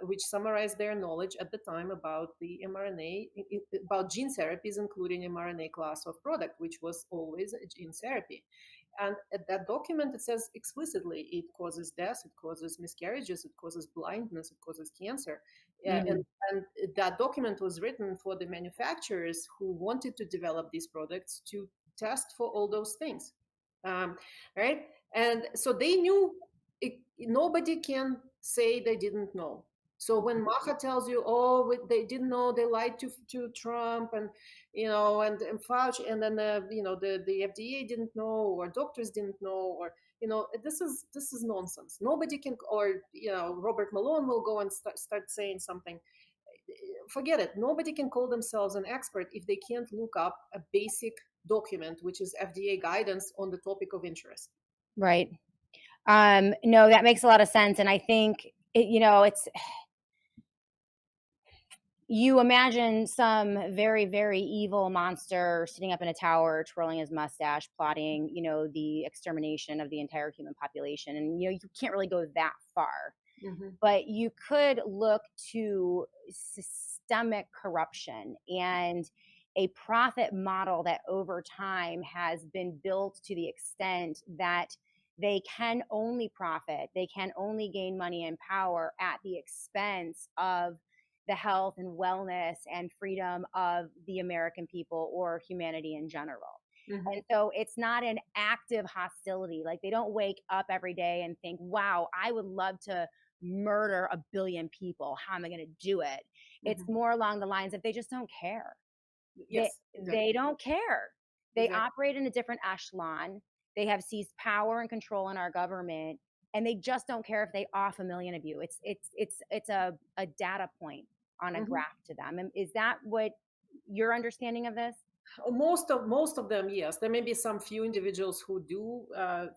which summarized their knowledge at the time about the mRNA, about gene therapies, including mRNA class of product, which was always a gene therapy. And at that document, it says explicitly it causes death, it causes miscarriages, it causes blindness, it causes cancer. Mm. And that document was written for the manufacturers who wanted to develop these products to test for all those things. Um, right? And so they knew nobody can say they didn't know. So when Maha tells you, oh, they didn't know, they lied to Trump, and and Fauci, and then the FDA didn't know, or doctors didn't know, or this is nonsense. Nobody can, or Robert Malone will go and start saying something. Forget it. Nobody can call themselves an expert if they can't look up a basic document, which is FDA guidance on the topic of interest. Right. No, that makes a lot of sense. And I think, it's, you imagine some very, very evil monster sitting up in a tower, twirling his mustache, plotting, the extermination of the entire human population. And, you can't really go that far. Mm-hmm. But you could look to systemic corruption and a profit model that over time has been built to the extent that they can only profit, they can only gain money and power at the expense of the health and wellness and freedom of the American people or humanity in general. Mm-hmm. And so it's not an active hostility. Like, they don't wake up every day and think, wow, I would love to murder 1 billion people. How am I going to do it? Mm-hmm. It's more along the lines of they just don't care. Yes, they don't care. They exactly. operate in a different echelon. They have seized power and control in our government, and they just don't care if they off 1 million of you. It's a data point on a Mm-hmm. graph to them. And is that what your understanding of this? Most of them, yes. There may be some few individuals who do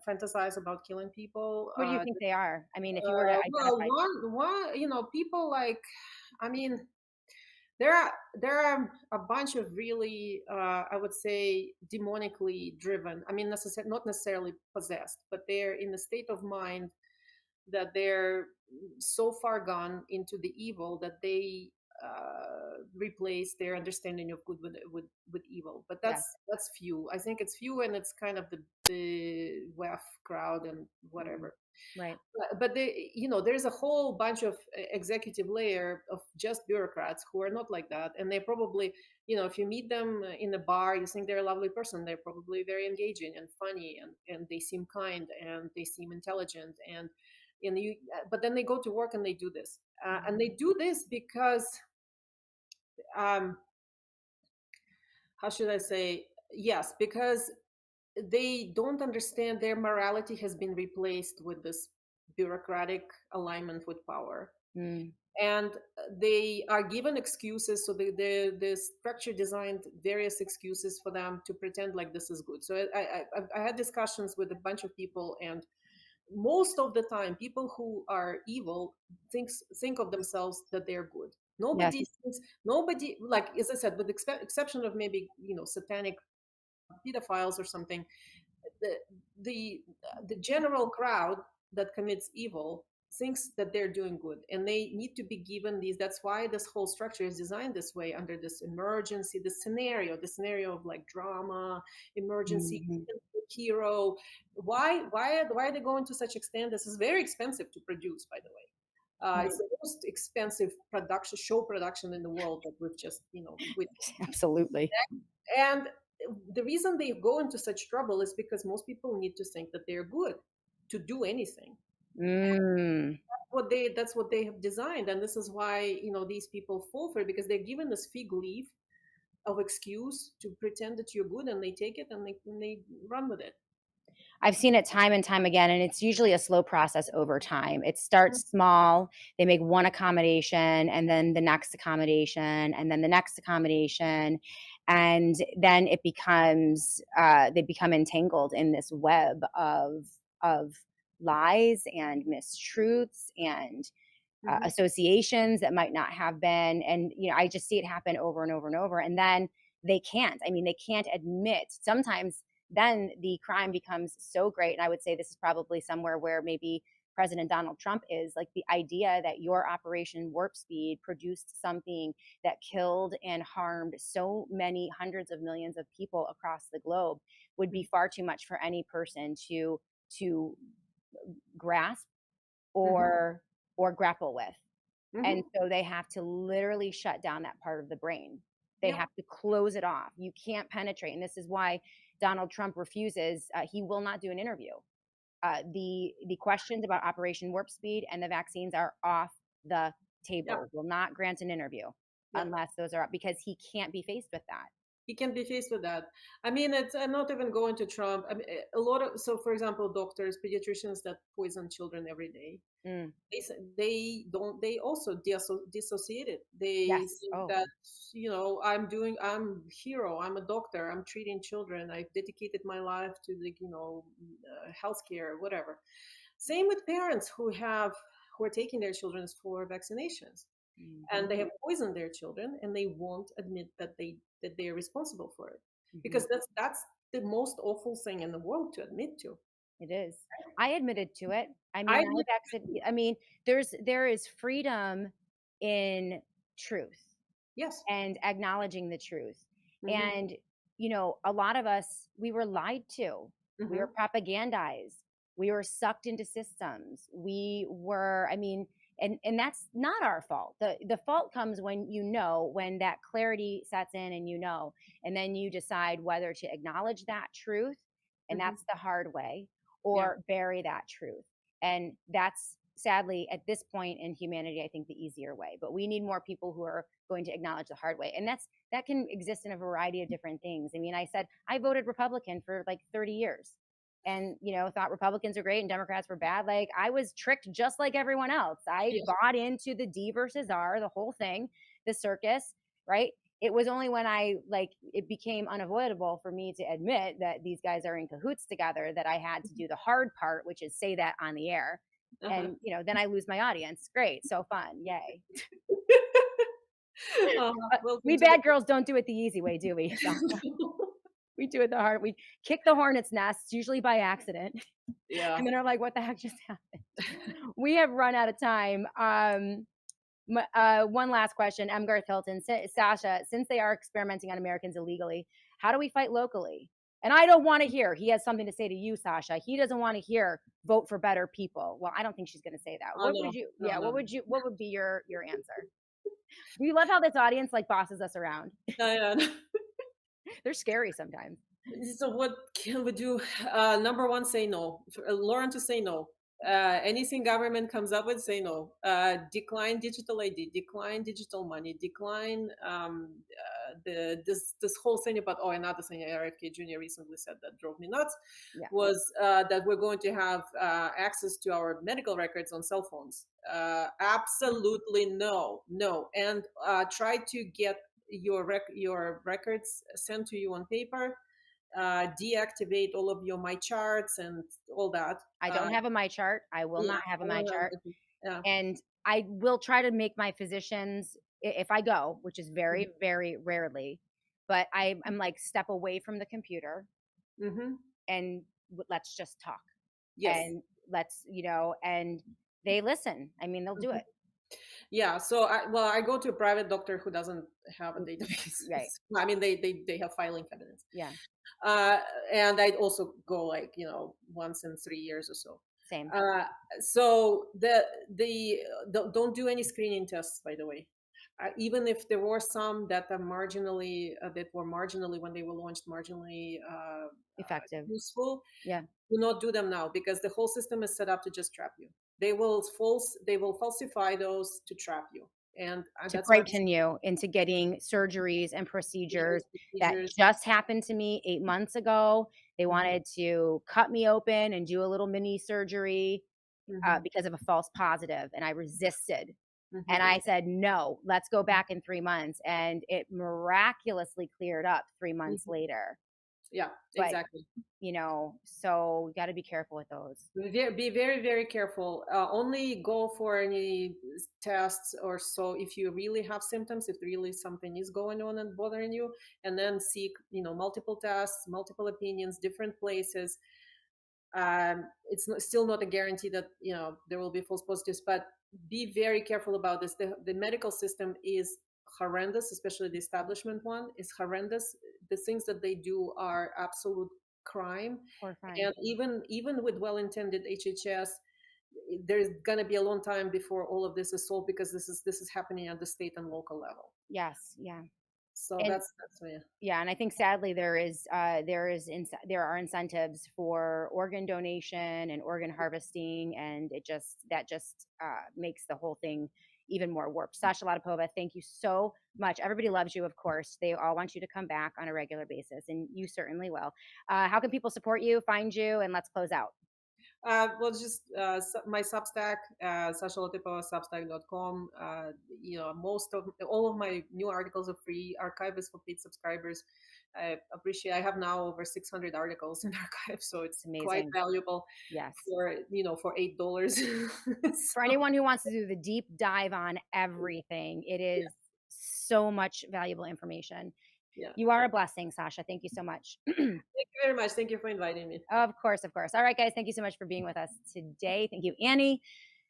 fantasize about killing people. Who do you think they are? I mean, if you were to identify. One, people like, I mean, there are a bunch of really, I would say, demonically driven. I mean, not necessarily possessed, but they're in a state of mind that they're so far gone into the evil that they replace their understanding of good with evil. But Yes. that's few. I think it's few, and it's kind of the WEF crowd and whatever. Right. But there's a whole bunch of executive layer of just bureaucrats who are not like that, and they probably, if you meet them in a bar, you think they're a lovely person. They're probably very engaging and funny, and they seem kind, and they seem intelligent, and you. But then they go to work and they do this, and they do this because, how should I say? Yes, because they don't understand their morality has been replaced with this bureaucratic alignment with power. Mm. And they are given excuses. So the structure designed various excuses for them to pretend like this is good. So I had discussions with a bunch of people, and most of the time people who are evil think of themselves that they're good. Nobody, like, as I said, with exception of maybe satanic pedophiles or something, the the the general crowd that commits evil thinks that they're doing good, and they need to be given these. That's why this whole structure is designed this way, under this emergency, the scenario of like drama, emergency, Mm-hmm. hero. Why are they going to such extent? This is very expensive to produce, by the way. It's the most expensive show production in the world that we've just Absolutely. and the reason they go into such trouble is because most people need to think that they're good to do anything. Mm. That's what they have designed, and this is why these people fall for it, because they're given this fig leaf of excuse to pretend that you're good, and they take it and they run with it. I've seen it time and time again, and it's usually a slow process over time. It starts small. They make one accommodation, and then the next accommodation, and then the next accommodation. And then it becomes, they become entangled in this web of lies and mistruths and associations that might not have been. And, I just see it happen over and over and over. And then they can't. I mean, they can't admit. Sometimes then the crime becomes so great. And I would say this is probably somewhere where maybe President Donald Trump is. Like the idea that your Operation Warp Speed produced something that killed and harmed so many hundreds of millions of people across the globe would be far too much for any person to grasp or grapple with. And so they have to literally shut down that part of the brain. They have to close it off. You can't penetrate. And this is why Donald Trump refuses. He will not do an interview. The questions about Operation Warp Speed and the vaccines are off the table. Will not grant an interview unless those are up, because he can't be faced with that. He can be faced with that. I mean, I'm not even going to Trump. I mean, a lot of, so for example, doctors, pediatricians that poison children every day, they also dissociate it. They think that, you know, I'm hero, I'm a doctor, I'm treating children, I've dedicated my life to the, you know, healthcare, whatever. Same with parents who are taking their children for vaccinations. And they have poisoned their children, and they won't admit that they are responsible for it, because that's the most awful thing in the world to admit to. It is. I admitted to it. I mean, there is freedom in truth. Yes. And acknowledging the truth. And you know, a lot of us, we were lied to. We were propagandized. We were sucked into systems. We were, I mean, and that's not our fault. The fault comes when when that clarity sets in and and then you decide whether to acknowledge that truth, and that's the hard way, or bury that truth. And that's sadly at this point in humanity, I think, the easier way. But we need more people who are going to acknowledge the hard way. And that can exist in a variety of different things. I mean, I voted Republican for like 30 years. And, you know, thought Republicans were great and Democrats were bad. Like, I was tricked just like everyone else. I bought into the D versus R, the whole thing, the circus, right? It was only when it became unavoidable for me to admit that these guys are in cahoots together that I had to do the hard part, which is say that on the air. And, you know, then I lose my audience. Great. So fun. Yay. We bad girls don't do it the easy way, do we? We do it the hard. We kick the hornet's nest, usually by accident. And then are like, what the heck just happened? We have run out of time. One last question. M. Garth Hilton. Sasha, since they are experimenting on Americans illegally, how do we fight locally? And I don't want to hear, he has something to say to you, Sasha. He doesn't want to hear vote for better people. Well, I don't think she's going to say that. What would be your answer? Do you love how this audience like bosses us around? They're scary sometimes. So what can we do? Number one, say no. Learn to say no. Anything government comes up with, say no. Decline digital ID, decline digital money, decline this whole thing about, another thing RFK Jr. recently said that drove me nuts was that we're going to have access to our medical records on cell phones. Absolutely no. And try to get your records sent to you on paper. Deactivate all of your My Charts and all that. I don't have a My Chart. I will not have a My Chart. And I will try to make my physicians, if I go, which is very, very rarely, but I'm like, step away from the computer and let's just talk. And let's, and they listen. I mean, they'll do it. Yeah. So I go to a private doctor who doesn't have a database. Right. I mean, they have filing cabinets. Yeah. And I'd also go once in 3 years or so. Same. So don't do any screening tests, by the way. Even if there were some that are marginally when they were launched, marginally effective, useful. Yeah. Do not do them now, because the whole system is set up to just trap you. They will falsify those to trap you and to frighten you into getting surgeries and procedures that just happened to me 8 months ago. They wanted to cut me open and do a little mini surgery because of a false positive, and I resisted. And I said, no, let's go back in 3 months. And it miraculously cleared up 3 months later. Yeah, exactly. So you got to be careful with those. Be very, very careful. Only go for any tests or so if you really have symptoms, if really something is going on and bothering you, and then seek, multiple tests, multiple opinions, different places. It's still not a guarantee that, you know, there will be false positives, but be very careful about this. The medical system is horrendous, especially the establishment one is horrendous. The things that they do are absolute crime. Horrifying. And even with well-intended HHS, there's going to be a long time before all of this is solved, because this is happening at the state and local level. Yes, yeah. So And that's yeah. yeah, and I think sadly there are incentives for organ donation and organ harvesting, and that just makes the whole thing even more warped. Sasha Latypova, thank you so much. Everybody loves you, of course. They all want you to come back on a regular basis, and you certainly will. How can people support you, find you, and let's close out? Well, just my Substack, Sasha Latypova, Substack.com. You know, all of my new articles are free. Archive is for paid subscribers. I appreciate. I have now over 600 articles in archive, so it's quite Amazing. valuable. Yes. For, you know, for $8. For anyone who wants to do the deep dive on everything, it is so much valuable information. Yeah. You are a blessing, Sasha. Thank you so much. Thank you very much. Thank you for inviting me. Of course, of course. All right, guys. Thank you so much for being with us today. Thank you, Annie,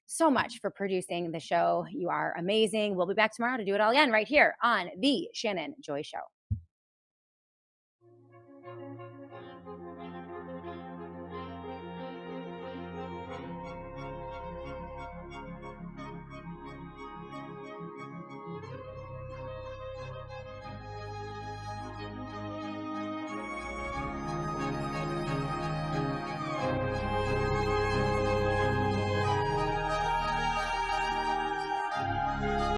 so much for producing the show. You are amazing. We'll be back tomorrow to do it all again right here on The Shannon Joy Show.